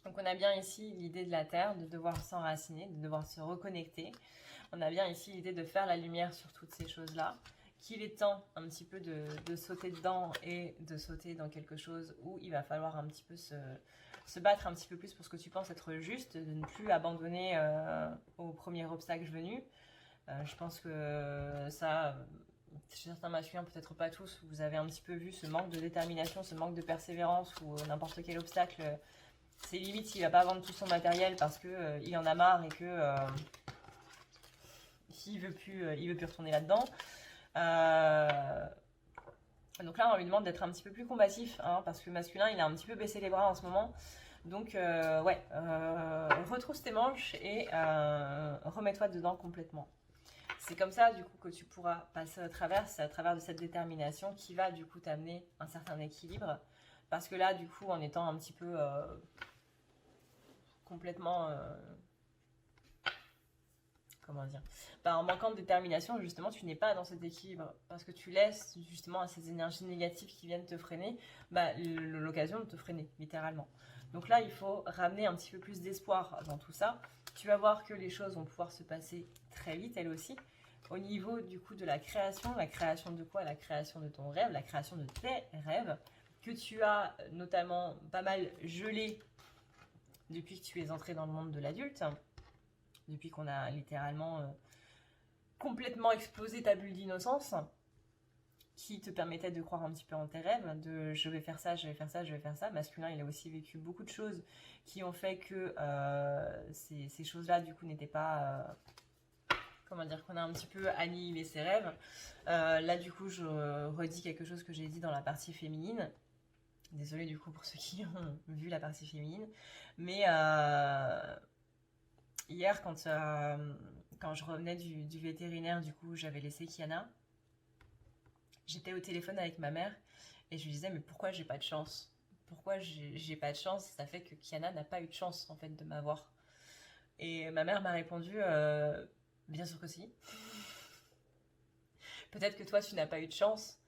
Donc on a bien ici l'idée de la terre, de devoir s'enraciner, de devoir se reconnecter. On a bien ici l'idée de faire la lumière sur toutes ces choses-là. Qu'il est temps un petit peu de sauter dedans et de sauter dans quelque chose où il va falloir un petit peu se battre un petit peu plus pour ce que tu penses être juste, de ne plus abandonner au premier obstacle venu. Je pense que ça, chez certains masculins, peut-être pas tous, vous avez un petit peu vu ce manque de détermination, ce manque de persévérance ou n'importe quel obstacle. C'est limite, il va pas vendre tout son matériel parce que il en a marre et que il veut plus retourner là-dedans. Donc là on lui demande d'être un petit peu plus combatif, hein, parce que le masculin il a un petit peu baissé les bras en ce moment. Donc retrousse tes manches et remets-toi dedans complètement. C'est comme ça du coup que tu pourras passer au travers, c'est à travers de cette détermination qui va du coup t'amener un certain équilibre. Parce que là du coup en étant un petit peu complètement... comment dire, en manquant de détermination, justement, tu n'es pas dans cet équilibre parce que tu laisses justement à ces énergies négatives qui viennent te freiner l'occasion de te freiner, littéralement. Donc là, il faut ramener un petit peu plus d'espoir dans tout ça. Tu vas voir que les choses vont pouvoir se passer très vite, elles aussi. Au niveau du coup de la création de quoi? La création de ton rêve, la création de tes rêves, que tu as notamment pas mal gelé depuis que tu es entré dans le monde de l'adulte. Depuis qu'on a littéralement complètement explosé ta bulle d'innocence qui te permettait de croire un petit peu en tes rêves, de je vais faire ça, je vais faire ça, je vais faire ça. Masculin, il a aussi vécu beaucoup de choses qui ont fait que ces choses-là, du coup, n'étaient pas... comment dire, qu'on a un petit peu annihilé ses rêves. Là, du coup, je redis quelque chose que j'ai dit dans la partie féminine. Désolée, du coup, pour ceux qui ont vu la partie féminine. Mais... hier, quand je revenais du vétérinaire, du coup, j'avais laissé Kiana. J'étais au téléphone avec ma mère et je lui disais, mais pourquoi j'ai pas de chance? Pourquoi j'ai pas de chance? Ça fait que Kiana n'a pas eu de chance, en fait, de m'avoir. Et ma mère m'a répondu, bien sûr que si. Peut-être que toi, tu n'as pas eu de chance,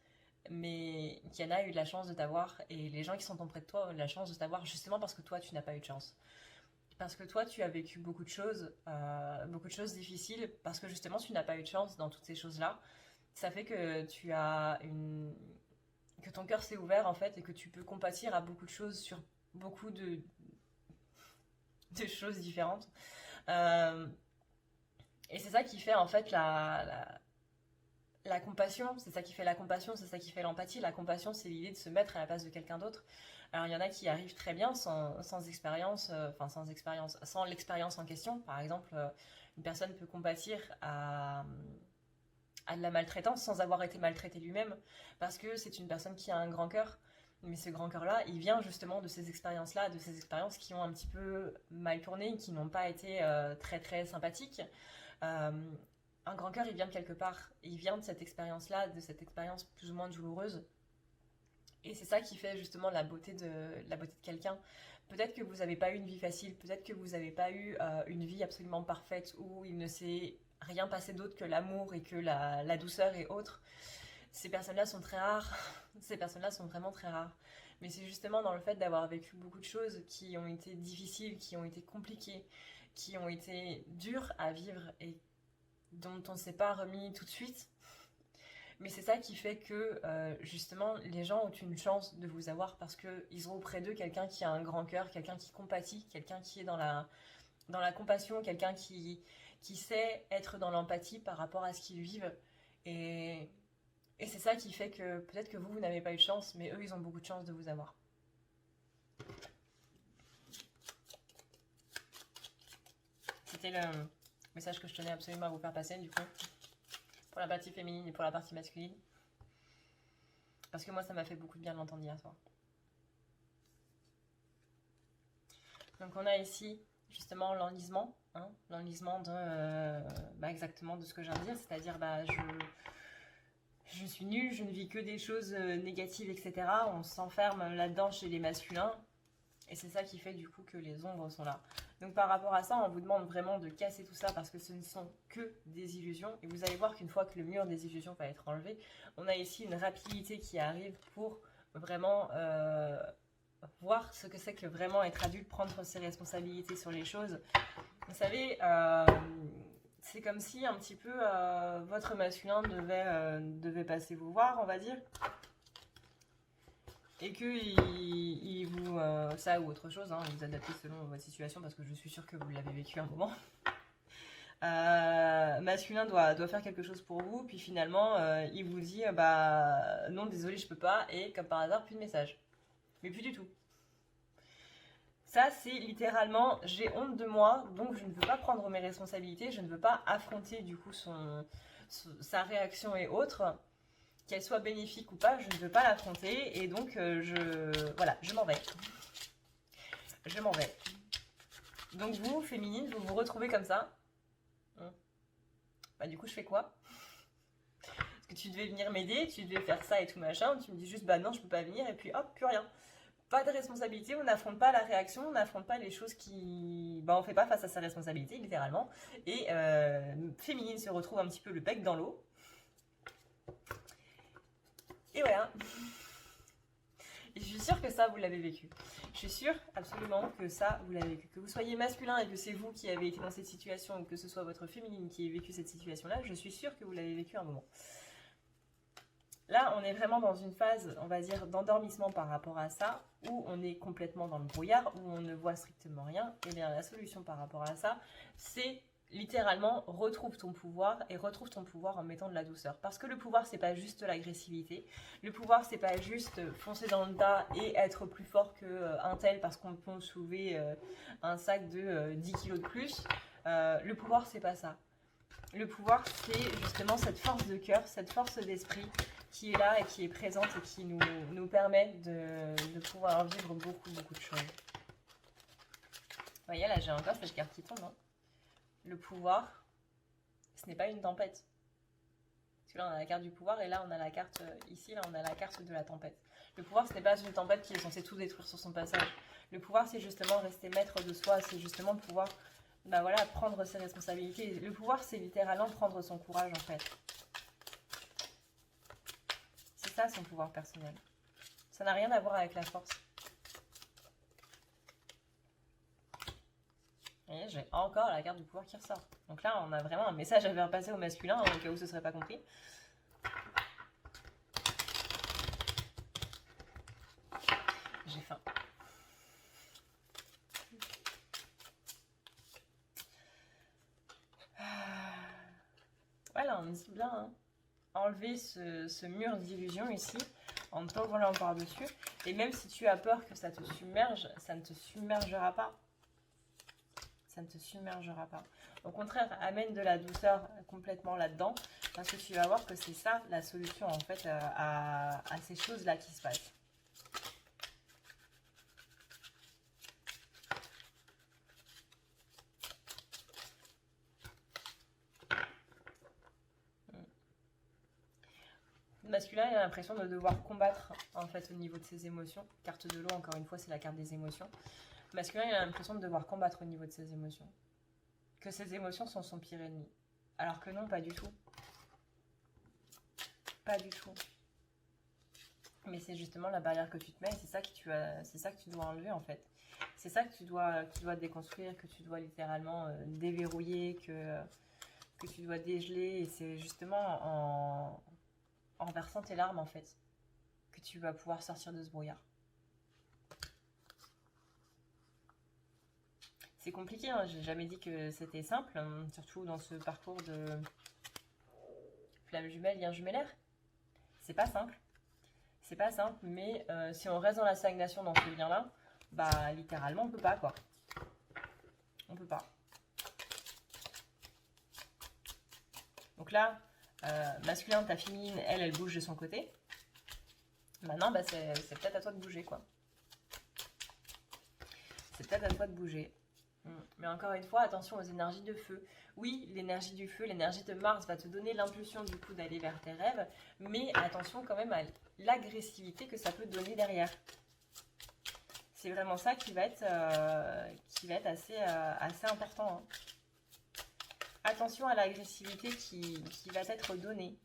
mais Kiana a eu de la chance de t'avoir et les gens qui sont auprès de toi ont eu de la chance de t'avoir justement parce que toi, tu n'as pas eu de chance. Parce que toi, tu as vécu beaucoup de choses difficiles, parce que justement, tu n'as pas eu de chance dans toutes ces choses-là. Ça fait que que ton cœur s'est ouvert, en fait, et que tu peux compatir à beaucoup de choses sur beaucoup de choses différentes. Et c'est ça qui fait en fait la compassion, c'est ça qui fait la compassion, c'est ça qui fait l'empathie. La compassion, c'est l'idée de se mettre à la place de quelqu'un d'autre. Alors il y en a qui arrivent très bien sans expérience, sans expérience, sans l'expérience en question. Par exemple, une personne peut compatir à de la maltraitance sans avoir été maltraité lui-même, parce que c'est une personne qui a un grand cœur. Mais ce grand cœur-là, il vient justement de ces expériences-là, de ces expériences qui ont un petit peu mal tourné, qui n'ont pas été très très sympathiques. Euh, un grand cœur, il vient de quelque part. Il vient de cette expérience-là, de cette expérience plus ou moins douloureuse. Et c'est ça qui fait justement la beauté de quelqu'un. Peut-être que vous n'avez pas eu une vie facile, peut-être que vous n'avez pas eu une vie absolument parfaite où il ne s'est rien passé d'autre que l'amour et que la douceur et autres. Ces personnes-là sont très rares. Ces personnes-là sont vraiment très rares. Mais c'est justement dans le fait d'avoir vécu beaucoup de choses qui ont été difficiles, qui ont été compliquées, qui ont été dures à vivre et dont on ne s'est pas remis tout de suite. Mais c'est ça qui fait que justement les gens ont une chance de vous avoir parce qu'ils ont auprès d'eux quelqu'un qui a un grand cœur, quelqu'un qui compatit, quelqu'un qui est dans la compassion, quelqu'un qui sait être dans l'empathie par rapport à ce qu'ils vivent. Et, et c'est ça qui fait que peut-être que vous n'avez pas eu de chance, mais eux, ils ont beaucoup de chance de vous avoir. C'était le message que je tenais absolument à vous faire passer, du coup, pour la partie féminine et pour la partie masculine. Parce que moi, ça m'a fait beaucoup de bien de l'entendre hier soir. Donc on a ici, justement, l'enlisement. Hein, l'enlisement exactement de ce que je viens de dire, c'est-à-dire je suis nulle, je ne vis que des choses négatives, etc. On s'enferme là-dedans chez les masculins. Et c'est ça qui fait du coup que les ombres sont là. Donc par rapport à ça, on vous demande vraiment de casser tout ça parce que ce ne sont que des illusions. Et vous allez voir qu'une fois que le mur des illusions va être enlevé, on a ici une rapidité qui arrive pour vraiment voir ce que c'est que vraiment être adulte, prendre ses responsabilités sur les choses. Vous savez, c'est comme si un petit peu votre masculin devait passer vous voir, on va dire. Et qu'il vous... ça ou autre chose, hein, vous adaptez selon votre situation parce que je suis sûre que vous l'avez vécu un moment. Masculin doit faire quelque chose pour vous, puis finalement il vous dit non désolé je peux pas, et comme par hasard plus de message. Mais plus du tout. Ça c'est littéralement j'ai honte de moi, donc je ne veux pas prendre mes responsabilités, je ne veux pas affronter du coup sa réaction et autres. Qu'elle soit bénéfique ou pas, je ne veux pas l'affronter et donc je m'en vais. Je m'en vais. Donc vous, féminine, vous vous retrouvez comme ça. Du coup, je fais quoi? Parce que tu devais venir m'aider, tu devais faire ça et tout machin. Tu me dis juste non, je peux pas venir et puis hop, plus rien. Pas de responsabilité, on n'affronte pas la réaction, on n'affronte pas les choses qui... on fait pas face à sa responsabilité, littéralement. Et féminine se retrouve un petit peu le bec dans l'eau. Et voilà. Et je suis sûre que ça, vous l'avez vécu. Je suis sûre absolument que ça, vous l'avez vécu. Que vous soyez masculin et que c'est vous qui avez été dans cette situation, ou que ce soit votre féminine qui ait vécu cette situation-là, je suis sûre que vous l'avez vécu un moment. Là, on est vraiment dans une phase, on va dire, d'endormissement par rapport à ça, où on est complètement dans le brouillard, où on ne voit strictement rien. Et bien, la solution par rapport à ça, c'est... littéralement, retrouve ton pouvoir et retrouve ton pouvoir en mettant de la douceur. Parce que le pouvoir, c'est pas juste l'agressivité. Le pouvoir, c'est pas juste foncer dans le tas et être plus fort qu'un tel parce qu'on peut soulever un sac de 10 kilos de plus. Le pouvoir, c'est pas ça. Le pouvoir, c'est justement cette force de cœur, cette force d'esprit qui est là et qui est présente et qui nous permet de pouvoir vivre beaucoup, beaucoup de choses. Vous voyez, là, j'ai encore cette carte qui tombe, hein. Le pouvoir, ce n'est pas une tempête. Parce que là, on a la carte du pouvoir et là, on a la carte, ici, là, on a la carte de la tempête. Le pouvoir, ce n'est pas une tempête qui est censée tout détruire sur son passage. Le pouvoir, c'est justement rester maître de soi, c'est justement pouvoir, prendre ses responsabilités. Le pouvoir, c'est littéralement prendre son courage, en fait. C'est ça, son pouvoir personnel. Ça n'a rien à voir avec la force. Et j'ai encore la carte du pouvoir qui ressort. Donc là, on a vraiment un message à faire passer au masculin, au cas où ce ne serait pas compris. J'ai faim. on dit bien, hein, enlever ce mur d'illusion ici, en t'envolant par-dessus. Et même si tu as peur que ça te submerge, ça ne te submergera pas. Ça ne te submergera pas. Au contraire, amène de la douceur complètement là-dedans, parce que tu vas voir que c'est ça la solution en fait à ces choses-là qui se passent. Le masculin, il a l'impression de devoir combattre en fait au niveau de ses émotions. Carte de l'eau, encore une fois, c'est la carte des émotions. Le masculin, il a l'impression de devoir combattre au niveau de ses émotions. Que ses émotions sont son pire ennemi. Alors que non, pas du tout. Pas du tout. Mais c'est justement la barrière que tu te mets, c'est ça que tu dois enlever en fait. C'est ça que tu dois déconstruire, que tu dois littéralement déverrouiller, que tu dois dégeler. Et c'est justement en versant tes larmes en fait que tu vas pouvoir sortir de ce brouillard. C'est compliqué, hein, j'ai jamais dit que c'était simple, hein, surtout dans ce parcours de flamme jumelle, lien jumellaire. C'est pas simple. C'est pas simple, mais si on reste dans la stagnation dans ce lien-là, bah littéralement on peut pas quoi. On peut pas. Donc là, masculin, ta féminine, elle bouge de son côté. Maintenant, bah, c'est peut-être à toi de bouger quoi. C'est peut-être à toi de bouger. Mais encore une fois, attention aux énergies de feu. Oui, l'énergie du feu, l'énergie de Mars va te donner l'impulsion du coup d'aller vers tes rêves, mais attention quand même à l'agressivité que ça peut donner derrière. C'est vraiment ça qui va être assez important. Hein. Attention à l'agressivité qui va être donnée.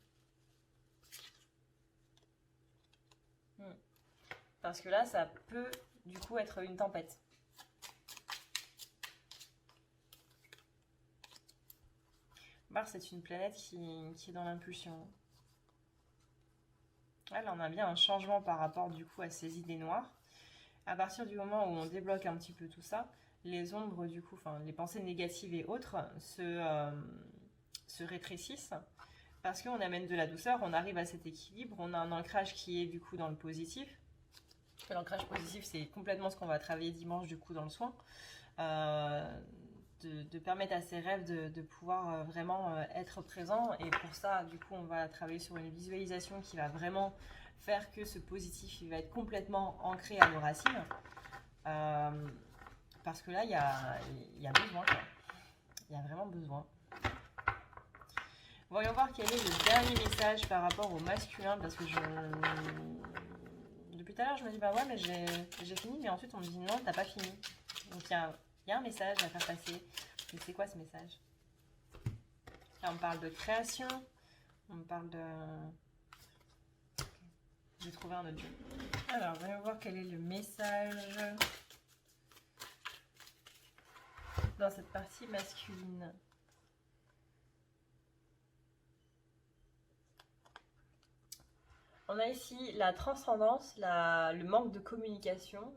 Parce que là, ça peut du coup être une tempête. Mars, c'est une planète qui est dans l'impulsion. Là, on a bien un changement par rapport du coup à ces idées noires. À partir du moment où on débloque un petit peu tout ça, les ombres du coup, enfin les pensées négatives et autres se rétrécissent parce qu'on amène de la douceur, on arrive à cet équilibre, on a un ancrage qui est du coup dans le positif. L'ancrage positif, c'est complètement ce qu'on va travailler dimanche du coup dans le soin. De permettre à ses rêves de pouvoir vraiment être présents. Et pour ça, du coup, on va travailler sur une visualisation qui va vraiment faire que ce positif, il va être complètement ancré à nos racines. Parce que là, il y a besoin, quoi. Il y a vraiment besoin. Voyons voir quel est le dernier message par rapport au masculin, parce que depuis tout à l'heure, je me dis, bah ouais, mais j'ai fini, mais ensuite, on me dit, non, t'as pas fini. Donc, il y a un message à faire passer. Mais c'est quoi ce message? Là, on parle de création. On parle de... Okay. J'ai trouvé un autre jeu. Alors, voyons voir quel est le message dans cette partie masculine. On a ici la transcendance, le manque de communication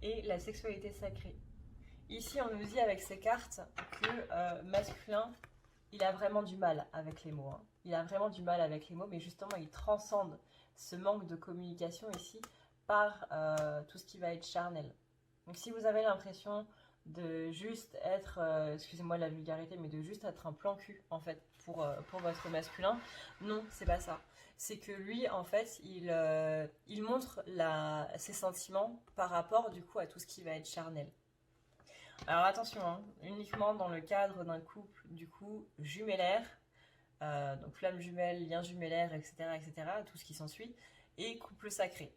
et la sexualité sacrée. Ici, on nous dit avec ces cartes que masculin, il a vraiment du mal avec les mots. Hein. Il a vraiment du mal avec les mots, mais justement, il transcende ce manque de communication ici par tout ce qui va être charnel. Donc, si vous avez l'impression de juste être, excusez-moi la vulgarité, mais de juste être un plan cul, en fait, pour votre masculin, non, c'est pas ça. C'est que lui, en fait, il montre ses sentiments par rapport, du coup, à tout ce qui va être charnel. Alors attention, hein, uniquement dans le cadre d'un couple du coup jumellaire, donc flamme jumelle, lien jumellaire, etc., tout ce qui s'ensuit, et couple sacré.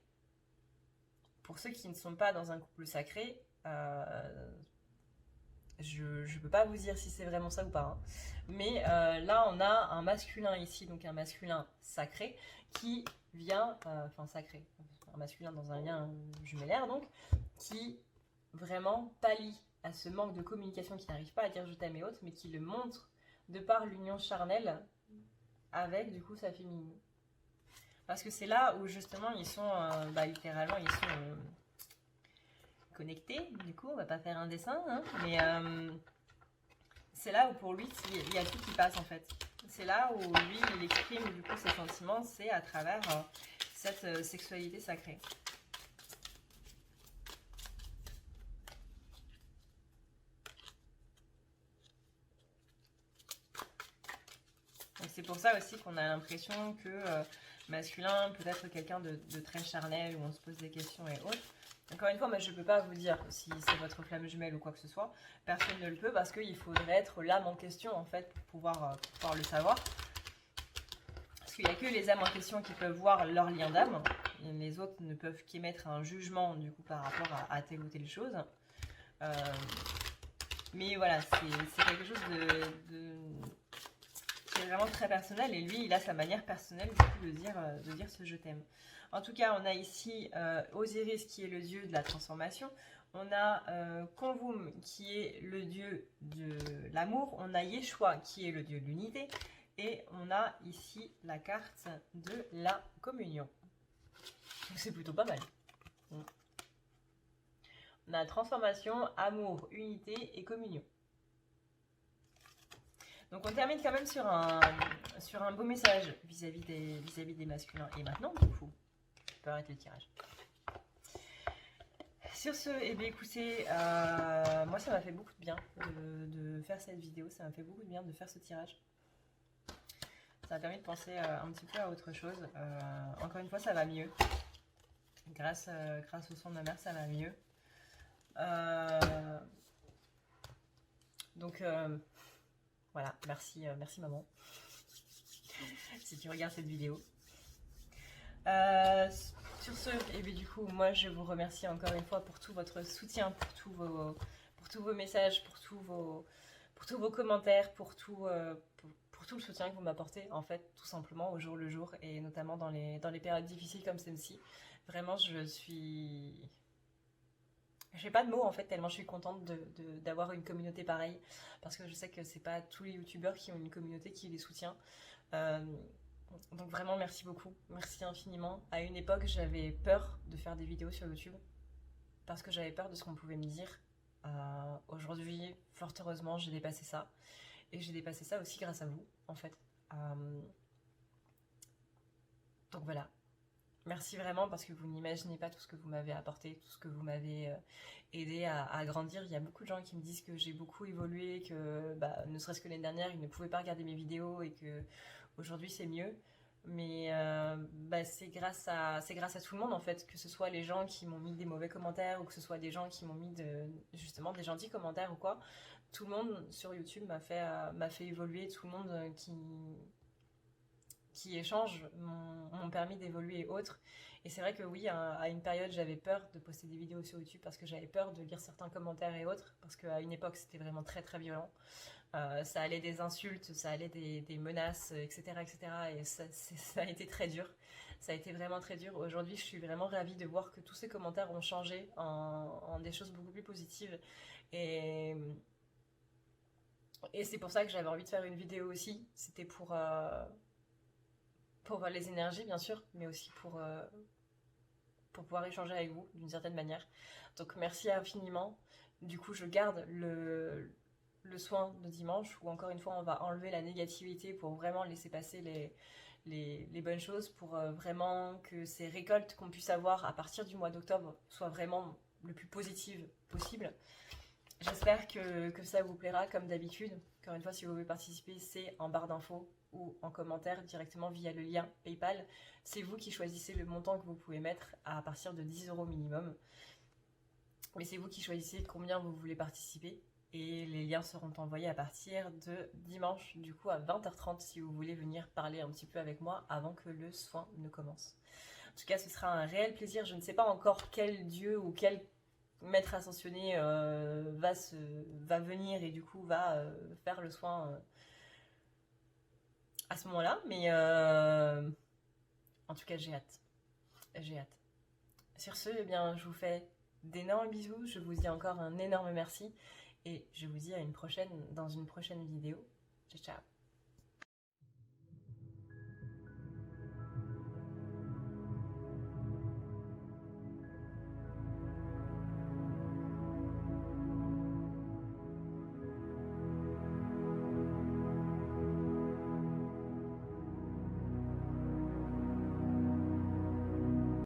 Pour ceux qui ne sont pas dans un couple sacré, je ne peux pas vous dire si c'est vraiment ça ou pas, hein. Mais là on a un masculin ici, donc un masculin sacré, qui vient, sacré, un masculin dans un lien jumellaire donc, qui vraiment pallie à ce manque de communication, qui n'arrive pas à dire je t'aime et autres, mais qui le montre de par l'union charnelle avec du coup sa féminine. Parce que c'est là où justement ils sont, littéralement ils sont connectés, du coup on va pas faire un dessin, hein, mais c'est là où pour lui, il y a tout qui passe en fait. C'est là où lui, il exprime du coup ses sentiments, c'est à travers cette sexualité sacrée. C'est pour ça aussi qu'on a l'impression que masculin peut être quelqu'un de très charnel, où on se pose des questions et autres. Encore une fois, moi je ne peux pas vous dire si c'est votre flamme jumelle ou quoi que ce soit. Personne ne le peut parce qu'il faudrait être l'âme en question en fait pour pouvoir le savoir. Parce qu'il n'y a que les âmes en question qui peuvent voir leur lien d'âme. Les autres ne peuvent qu'émettre un jugement du coup par rapport à telle ou telle chose. Mais voilà, c'est quelque chose qui est vraiment très personnel, et lui, il a sa manière personnelle du coup, de dire ce je t'aime. En tout cas, on a ici Osiris qui est le dieu de la transformation. On a Konvum qui est le dieu de l'amour. On a Yeshua qui est le dieu de l'unité. Et on a ici la carte de la communion. C'est plutôt pas mal. On a transformation, amour, unité et communion. Donc on termine quand même sur un beau message vis-à-vis des masculins. Et maintenant, du coup, je peux arrêter le tirage. Sur ce, eh bien, écoutez, moi ça m'a fait beaucoup de bien de faire cette vidéo. Ça m'a fait beaucoup de bien de faire ce tirage. Ça m'a permis de penser un petit peu à autre chose. Encore une fois, ça va mieux. Grâce au son de ma mère, ça va mieux. Donc... voilà, merci maman, si tu regardes cette vidéo. Sur ce, et bien du coup, moi je vous remercie encore une fois pour tout votre soutien, pour tous vos messages, pour tous vos commentaires, pour tout le soutien que vous m'apportez, en fait, tout simplement, au jour le jour, et notamment dans les périodes difficiles comme celle-ci. Vraiment, j'ai pas de mots en fait, tellement je suis contente d'avoir une communauté pareille, parce que je sais que c'est pas tous les youtubeurs qui ont une communauté qui les soutient. Donc vraiment merci beaucoup, merci infiniment. À une époque j'avais peur de faire des vidéos sur YouTube, parce que j'avais peur de ce qu'on pouvait me dire. Aujourd'hui, fort heureusement, j'ai dépassé ça. Et j'ai dépassé ça aussi grâce à vous, en fait. Donc voilà. Merci vraiment, parce que vous n'imaginez pas tout ce que vous m'avez apporté, tout ce que vous m'avez aidé à grandir. Il y a beaucoup de gens qui me disent que j'ai beaucoup évolué, que ne serait-ce que l'année dernière, ils ne pouvaient pas regarder mes vidéos et que aujourd'hui c'est mieux. Mais c'est grâce à tout le monde en fait, que ce soit les gens qui m'ont mis des mauvais commentaires ou que ce soit des gens qui m'ont mis justement des gentils commentaires ou quoi. Tout le monde sur YouTube m'a fait évoluer, tout le monde qui échangent m'ont permis d'évoluer et autres. Et c'est vrai que oui, à une période, j'avais peur de poster des vidéos sur YouTube parce que j'avais peur de lire certains commentaires et autres, parce qu'à une époque, c'était vraiment très très violent. Ça allait des insultes, ça allait des menaces, etc. Et ça a été très dur. Ça a été vraiment très dur. Aujourd'hui, je suis vraiment ravie de voir que tous ces commentaires ont changé en des choses beaucoup plus positives. Et c'est pour ça que j'avais envie de faire une vidéo aussi. C'était pour les énergies bien sûr, mais aussi pour pouvoir échanger avec vous d'une certaine manière. Donc merci infiniment. Du coup je garde le soin de dimanche, où encore une fois on va enlever la négativité pour vraiment laisser passer les bonnes choses, pour vraiment que ces récoltes qu'on puisse avoir à partir du mois d'octobre soient vraiment le plus positives possible. J'espère que ça vous plaira comme d'habitude. Encore une fois, si vous voulez participer, c'est en barre d'infos ou en commentaire directement via le lien PayPal. C'est vous qui choisissez le montant que vous pouvez mettre à partir de 10 € minimum. Mais c'est vous qui choisissez combien vous voulez participer. Et les liens seront envoyés à partir de dimanche, du coup à 20h30, si vous voulez venir parler un petit peu avec moi avant que le soin ne commence. En tout cas, ce sera un réel plaisir. Je ne sais pas encore quel dieu ou quel maître ascensionné va venir et du coup va faire le soin à ce moment-là, mais en tout cas j'ai hâte. Sur ce, eh bien, je vous fais d'énormes bisous, je vous dis encore un énorme merci et je vous dis à dans une prochaine vidéo. Ciao ciao.